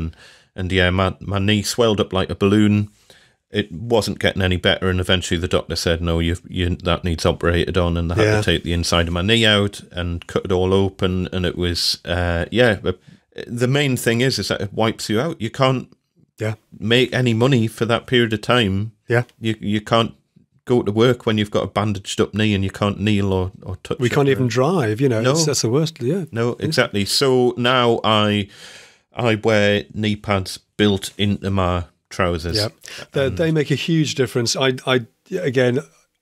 and yeah, my knee swelled up like a balloon. It wasn't getting any better, and eventually the doctor said, no, that needs operated on, and they had to take the inside of my knee out and cut it all open, and it was, the main thing is that it wipes you out. You can't make any money for that period of time. Yeah. You can't go to work when you've got a bandaged up knee and you can't kneel or touch it. We can't even drive, No. That's the worst, No, exactly. So now I wear knee pads built into my trousers. Yeah, they make a huge difference. I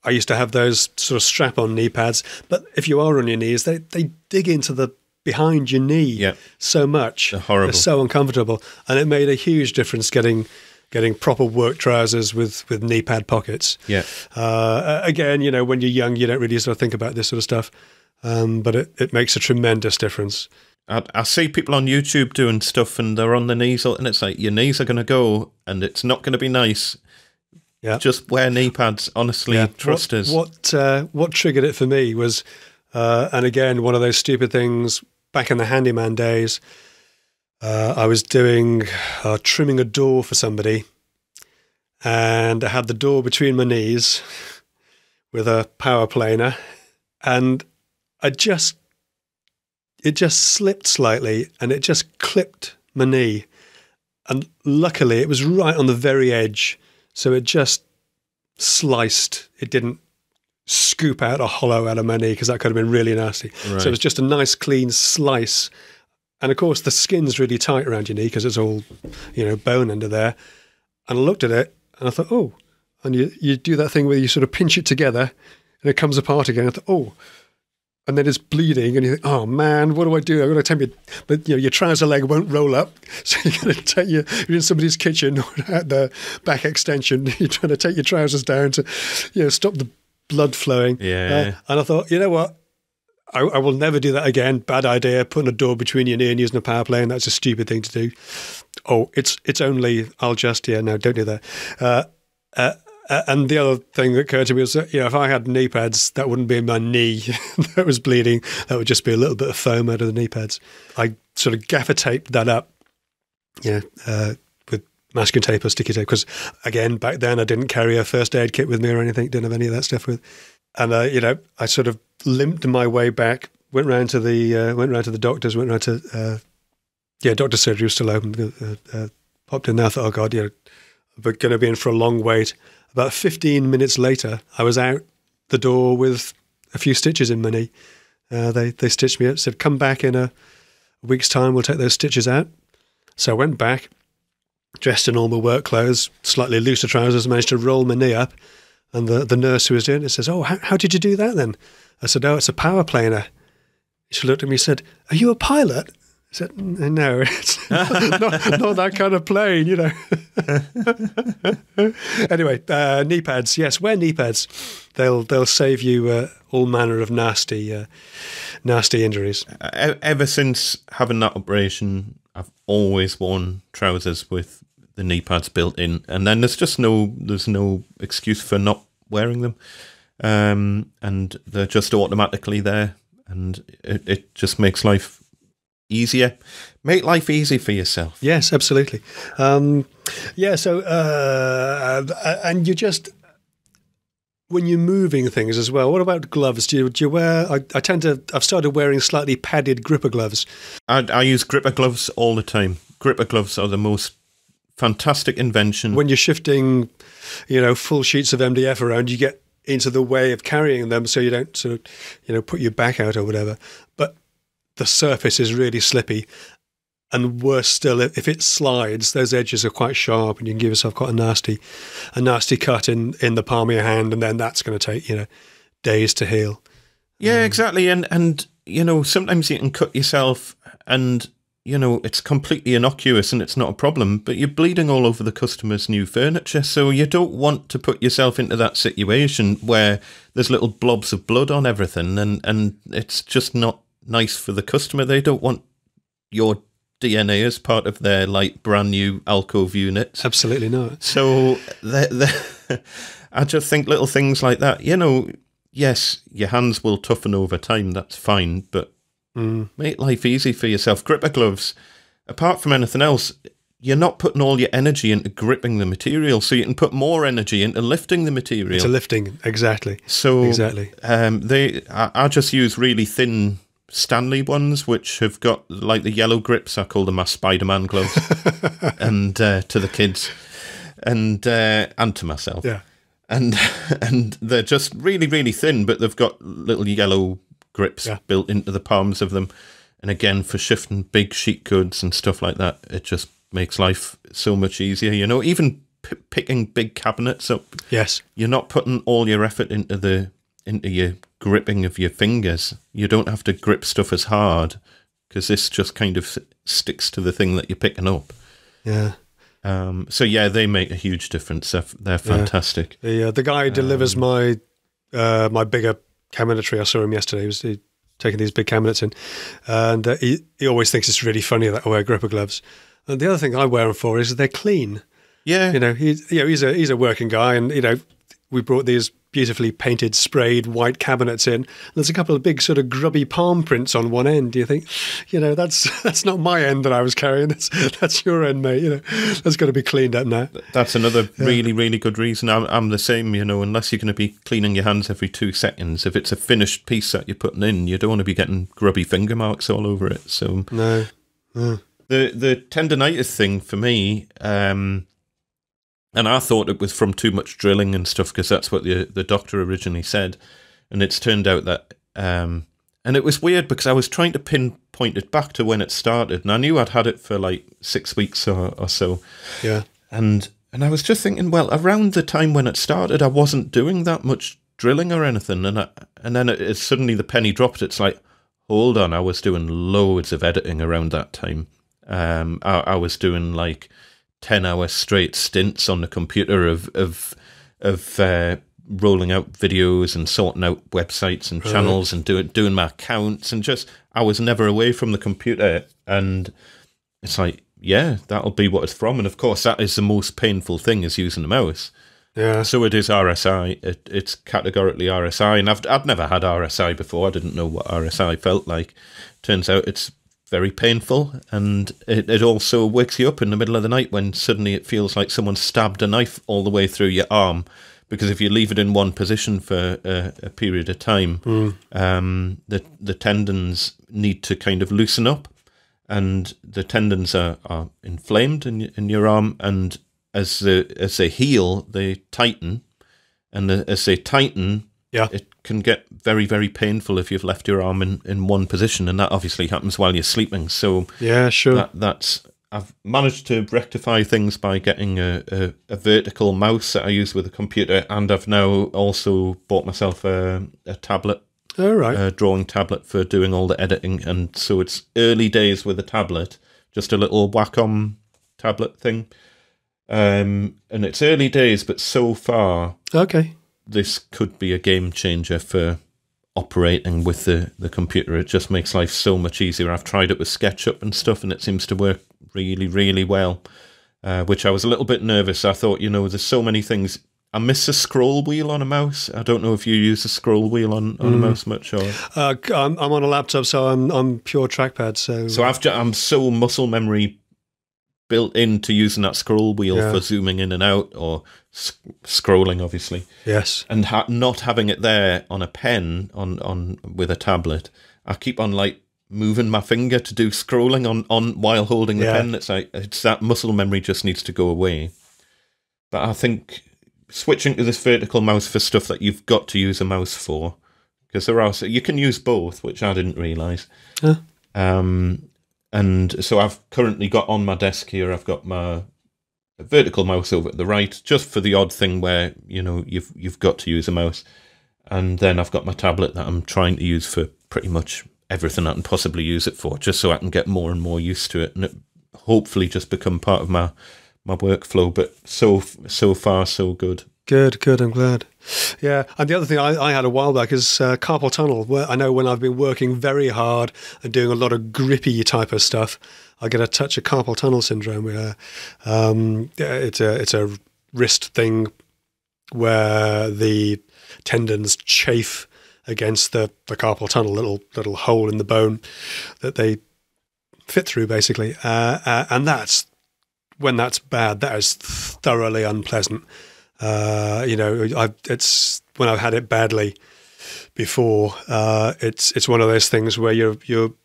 used to have those sort of strap-on knee pads, but if you are on your knees, they dig into the behind your knee so much. They're horrible. They're so uncomfortable, and it made a huge difference getting proper work trousers with knee pad pockets. Yeah. Again, when you're young, you don't really sort of think about this sort of stuff, but it makes a tremendous difference. I see people on YouTube doing stuff and they're on their knees, and it's like, your knees are going to go and it's not going to be nice. Yeah. Just wear knee pads, honestly, trust us. What triggered it for me was, and again, one of those stupid things back in the handyman days, I was doing trimming a door for somebody, and I had the door between my knees with a power planer, and it just slipped slightly, and it just clipped my knee. And luckily, it was right on the very edge, so it just sliced. It didn't scoop out a hollow out of my knee, because that could have been really nasty. Right. So it was just a nice, clean slice. And of course, the skin's really tight around your knee because it's all, bone under there. And I looked at it and I thought, oh, and you do that thing where you sort of pinch it together and it comes apart again. I thought, oh, and then it's bleeding and you think, oh man, what do I do? I'm going to tell you, but your trouser leg won't roll up. So you're going to take you're in somebody's kitchen or at the back extension. You're trying to take your trousers down to, stop the blood flowing. Yeah. And I thought, you know what? I will never do that again. Bad idea. Putting a door between your knee and using a power plane. That's a stupid thing to do. Oh, it's only, I'll just, no, don't do that. And the other thing that occurred to me was that, if I had knee pads, that wouldn't be my knee that was bleeding. That would just be a little bit of foam out of the knee pads. I sort of gaffer taped that up, with masking tape or sticky tape. Because again, back then I didn't carry a first aid kit with me or anything. Didn't have any of that stuff with. And I sort of limped my way back. Went round to the doctors. Went round to doctor's surgery was still open. Popped in there. Thought, oh God, we're going to be in for a long wait. About 15 minutes later, I was out the door with a few stitches in my knee. They stitched me up. Said, come back in a week's time. We'll take those stitches out. So I went back, dressed in all my work clothes, slightly looser trousers. Managed to roll my knee up. And the nurse who was doing it says, oh, how did you do that then? I said, oh, it's a power planer. She looked at me and said, are you a pilot? I said, no, it's not that kind of plane, Anyway, knee pads. Yes, wear knee pads. They'll save you all manner of nasty injuries. Ever since having that operation, I've always worn trousers with the knee pads built in, and then there's no excuse for not wearing them, and they're just automatically there, and it just makes life easier. Make life easy for yourself. Yes, absolutely. So and you just, when you're moving things as well, what about gloves? Do you wear? I've started wearing slightly padded gripper gloves. I use gripper gloves all the time. Gripper gloves are the most fantastic invention. When you're shifting, full sheets of MDF around, you get into the way of carrying them, so you don't sort of, put your back out or whatever. But the surface is really slippy, and worse still, if it slides, those edges are quite sharp, and you can give yourself quite a nasty cut in the palm of your hand, and then that's going to take days to heal. Yeah, exactly, and sometimes you can cut yourself and. It's completely innocuous and it's not a problem, but you're bleeding all over the customer's new furniture, so you don't want to put yourself into that situation where there's little blobs of blood on everything, and it's just not nice for the customer. They don't want your DNA as part of their like brand new alcove units. Absolutely not. So I just think little things like that, yes, your hands will toughen over time, that's fine, but make life easy for yourself. Gripper gloves, apart from anything else, you're not putting all your energy into gripping the material, so you can put more energy into lifting the material. Into lifting, exactly. So exactly. I just use really thin Stanley ones, which have got like the yellow grips. I call them my Spider-Man gloves, and to the kids, and to myself. Yeah. And they're just really, really thin, but they've got little yellow grips built into the palms of them. And again, for shifting big sheet goods and stuff like that, it just makes life so much easier. Even picking big cabinets up. Yes. You're not putting all your effort into your gripping of your fingers. You don't have to grip stuff as hard because this just kind of sticks to the thing that you're picking up. Yeah. So yeah, they make a huge difference. They're fantastic. The guy who delivers my bigger cabinetry, I saw him yesterday. He was taking these big cabinets in, and he always thinks it's really funny that I wear gripper gloves. And the other thing I wear them for is they're clean. Yeah, he's a working guy, and we brought these beautifully painted, sprayed white cabinets in. There's a couple of big sort of grubby palm prints on one end. Do you think, that's not my end that I was carrying. That's your end, mate. That's got to be cleaned up now. That's another really, really good reason. I'm the same. Unless you're going to be cleaning your hands every 2 seconds, if it's a finished piece that you're putting in, you don't want to be getting grubby finger marks all over it. So no. The tendonitis thing for me. And I thought it was from too much drilling and stuff because that's what the doctor originally said. And it's turned out that... and it was weird because I was trying to pinpoint it back to when it started. And I knew I'd had it for like 6 weeks or so. Yeah. And I was just thinking, well, around the time when it started, I wasn't doing that much drilling or anything. And then it suddenly the penny dropped. It's like, hold on, I was doing loads of editing around that time. I was doing like 10-hour straight stints on the computer of rolling out videos and sorting out websites and channels and doing my accounts, and just I was never away from the computer. And it's like, yeah, that'll be what it's from. And of course, that is the most painful thing, is using a mouse. Yeah. So it is RSI. It's categorically RSI, and I'd never had RSI before. I didn't know what RSI felt like. Turns out it's very painful, and it also wakes you up in the middle of the night when suddenly it feels like someone stabbed a knife all the way through your arm, because if you leave it in one position for a period of time, the tendons need to kind of loosen up, and the tendons are inflamed in your arm, and as they heal, they tighten, and as they tighten, it can get very, very painful if you've left your arm in one position, and that obviously happens while you're sleeping. So yeah, sure. I've managed to rectify things by getting a vertical mouse that I use with a computer, and I've now also bought myself a tablet, a drawing tablet for doing all the editing. And so it's early days with a tablet, just a little Wacom tablet thing, and it's early days, but so far, this could be a game changer for operating with the computer. It just makes life so much easier. I've tried it with SketchUp and stuff, and it seems to work really, really well, which I was a little bit nervous. I thought, there's so many things. I miss the scroll wheel on a mouse. I don't know if you use the scroll wheel on a mouse much. Or I'm on a laptop, so I'm pure trackpad. So I'm so muscle memory built into using that scroll wheel for zooming in and out, or scrolling, obviously. Yes. And not having it there on a pen on with a tablet, I keep on like moving my finger to do scrolling on while holding the pen. It's like it's that muscle memory just needs to go away. But I think switching to this vertical mouse for stuff that you've got to use a mouse for, because you can use both, which I didn't realise. And so I've currently got on my desk here, I've got my vertical mouse over at the right, just for the odd thing where, you've got to use a mouse. And then I've got my tablet that I'm trying to use for pretty much everything I can possibly use it for, just so I can get more and more used to it, and it hopefully just become part of my workflow. But so far, so good. Good. I'm glad. Yeah, and the other thing I had a while back is carpal tunnel. Where I know when I've been working very hard and doing a lot of grippy type of stuff, I get a touch of carpal tunnel syndrome. Where it's a wrist thing where the tendons chafe against the carpal tunnel, little hole in the bone that they fit through, basically. And that's when that's bad. That is thoroughly unpleasant. It's when I've had it badly before. It's one of those things where you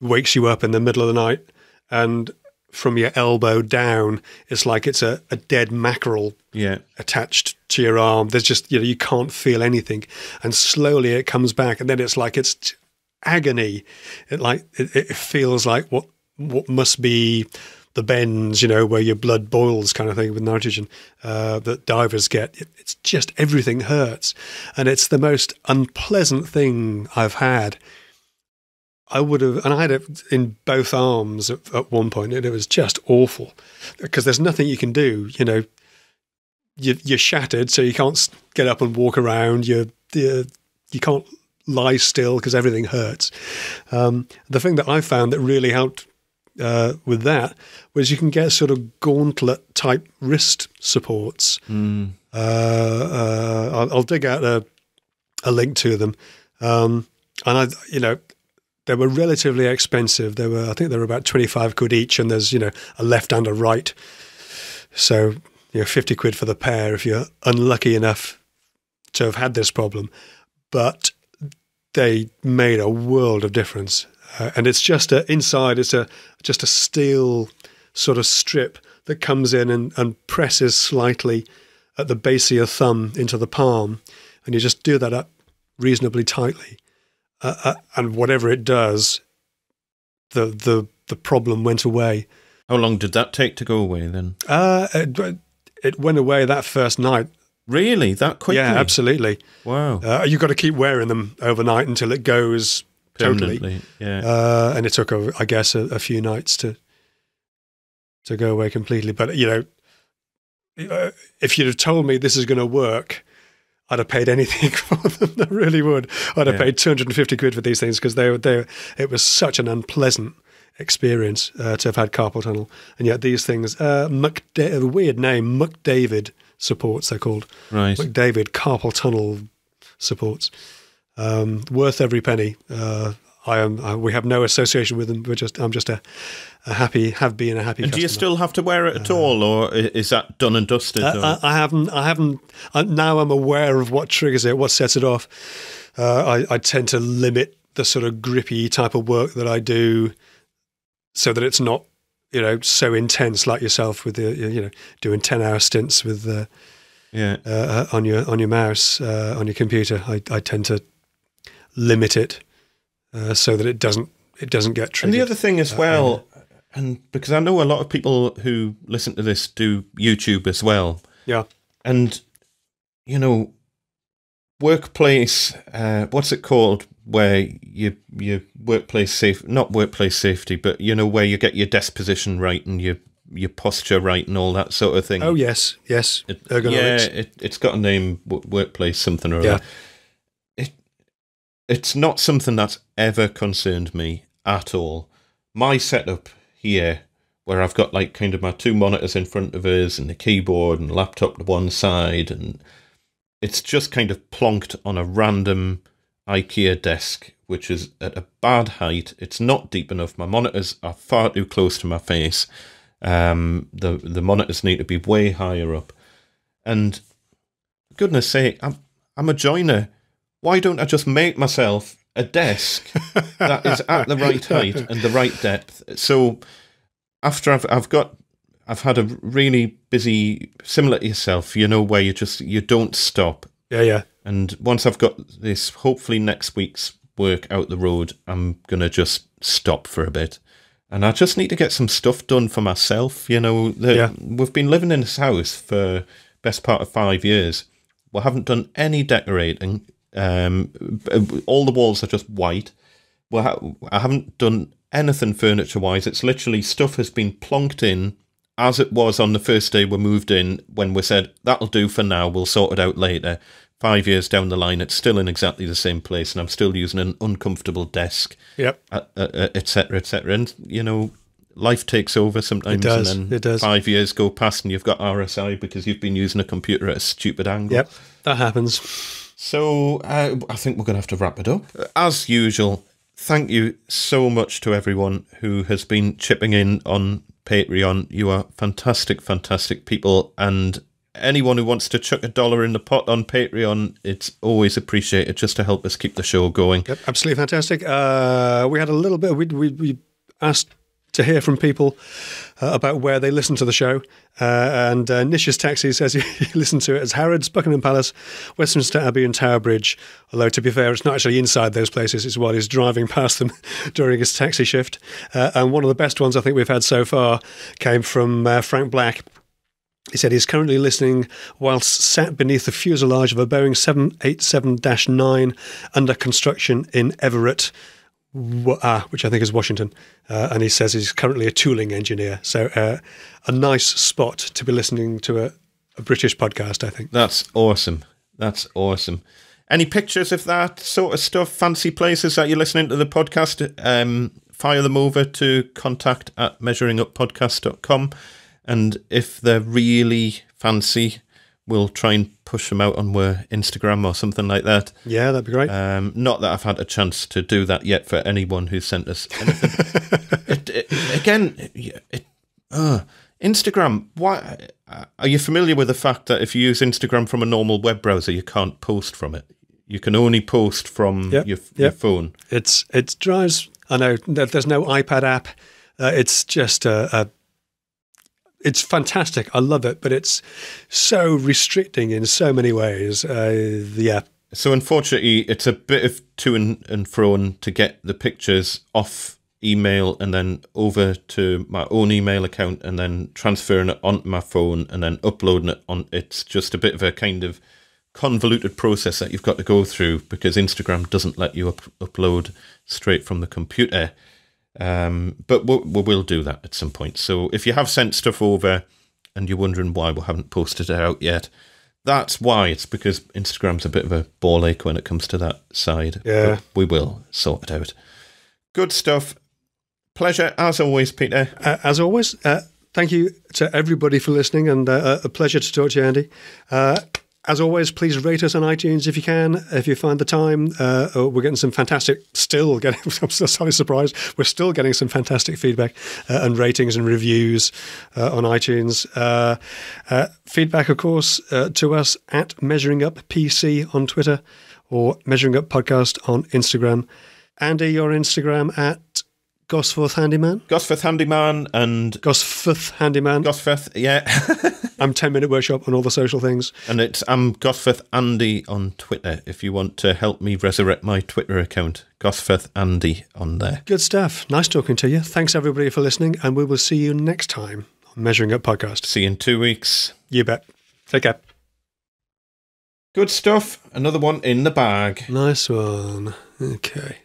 wakes you up in the middle of the night, and from your elbow down, it's like it's a dead mackerel attached to your arm. There's just, you can't feel anything, and slowly it comes back, and then it's like it's agony. It feels like what must be the bends, where your blood boils kind of thing with nitrogen that divers get. It's just everything hurts. And it's the most unpleasant thing I've had. I had it in both arms at one point, and it was just awful because there's nothing you can do. You're shattered, so you can't get up and walk around. You can't lie still because everything hurts. The thing that I found that really helped with that was you can get sort of gauntlet type wrist supports. I'll dig out a link to them, and they were relatively expensive. I think they were about 25 quid each, and there's a left and a right, so 50 quid for the pair if you're unlucky enough to have had this problem. But they made a world of difference. And it's just inside, it's just a steel sort of strip that comes in and presses slightly at the base of your thumb into the palm, and you just do that up reasonably tightly, and whatever it does, the problem went away. How long did that take to go away then? It went away that first night. Really, that quickly? Yeah, absolutely. Wow. You've got to keep wearing them overnight until it goes totally. Yeah. And it took, I guess, a few nights to go away completely. But if you'd have told me this is going to work, I'd have paid anything for them. I really would. I'd have paid 250 quid for these things because it was such an unpleasant experience to have had carpal tunnel. And yet these things, a weird name, McDavid supports, they're called. Right. McDavid carpal tunnel supports. Worth every penny. We have no association with them. I'm just a happy customer. And do you still have to wear it at all, or is that done and dusted? I haven't. Now I'm aware of what triggers it, what sets it off. I tend to limit the sort of grippy type of work that I do, so that it's not, so intense like yourself with the, doing 10-hour stints with on your mouse on your computer. I tend to limit it so that it doesn't get triggered. And the other thing as well, and because I know a lot of people who listen to this do YouTube as well. Yeah. And workplace, what's it called, where your not workplace safety, but where you get your desk position right and your posture right and all that sort of thing. Oh yes, ergonomics. It's got a name, workplace something or other. It's not something that's ever concerned me at all. My setup here, where I've got like kind of my two monitors in front of us and the keyboard and laptop to one side, and it's just kind of plonked on a random IKEA desk, which is at a bad height. It's not deep enough. My monitors are far too close to my face. The monitors need to be way higher up. And for goodness sake, I'm a joiner. Why don't I just make myself a desk that is at the right height and the right depth? So after I've had a really busy, similar to yourself, where you don't stop. Yeah. And once I've got this, hopefully next week's work out the road, I'm going to just stop for a bit. And I just need to get some stuff done for myself. We've been living in this house for best part of 5 years. We haven't done any decorating. All the walls are just white. I haven't done anything furniture-wise. It's literally stuff has been plonked in as it was on the first day we moved in, when we said, that'll do for now, we'll sort it out later. 5 years down the line, it's still in exactly the same place, and I'm still using an uncomfortable desk, et cetera, et cetera. And, you know, life takes over sometimes. It does, and then it does. 5 years go past and you've got RSI because you've been using a computer at a stupid angle. Yep, that happens. So I think we're going to have to wrap it up. As usual, thank you so much to everyone who has been chipping in on Patreon. You are fantastic, fantastic people. And anyone who wants to chuck $1 in the pot on Patreon, it's always appreciated just to help us keep the show going. Yep, absolutely fantastic. We had a little bit, we asked to hear from people about where they listen to the show. And Nish's Taxi says he listened to it as Harrods, Buckingham Palace, Westminster Abbey and Tower Bridge. Although, to be fair, it's not actually inside those places. It's while he's driving past them during his taxi shift. And one of the best ones I think we've had so far came from Frank Black. He said he's currently listening whilst sat beneath the fuselage of a Boeing 787-9 under construction in Everett, which I think is Washington. And he says he's currently a tooling engineer. So a nice spot to be listening to a British podcast, I think. That's awesome. That's awesome. Any pictures of that sort of stuff, fancy places that you're listening to the podcast? Fire them over to contact@measuringuppodcast.com. And if they're really fancy, we'll try and push them out on our Instagram or something like that. Yeah, that'd be great. Not that I've had a chance to do that yet for anyone who sent us anything. Instagram. Why are you familiar with the fact that if you use Instagram from a normal web browser, you can't post from it? You can only post from your phone. It drives. I know there's no iPad app. It's just it's fantastic. I love it, but it's so restricting in so many ways. So unfortunately, it's a bit of to and fro to get the pictures off email and then over to my own email account and then transferring it onto my phone and then uploading it on. It's just a bit of a kind of convoluted process that you've got to go through because Instagram doesn't let you upload straight from the computer. But we will do that at some point. So if you have sent stuff over and you're wondering why we haven't posted it out yet, that's why. It's because Instagram's a bit of a ball ache when it comes to that side. Yeah. But we will sort it out. Good stuff. Pleasure, as always, Peter. As always, thank you to everybody for listening, and a pleasure to talk to you, Andy. As always, please rate us on iTunes if you can, if you find the time. We're getting some fantastic, I'm so surprised, we're still getting some fantastic feedback and ratings and reviews on iTunes. Feedback, of course, to us at Measuring Up PC on Twitter or Measuring Up Podcast on Instagram. Andy, your Instagram at Gosforth Handyman? Gosforth Handyman and... Gosforth Handyman. Gosforth, yeah. I'm 10 Minute Workshop on all the social things. And I'm Gosforth Andy on Twitter if you want to help me resurrect my Twitter account. Gosforth Andy on there. Good stuff. Nice talking to you. Thanks everybody for listening, and we will see you next time on Measuring Up Podcast. See you in 2 weeks. You bet. Take care. Good stuff. Another one in the bag. Nice one. Okay.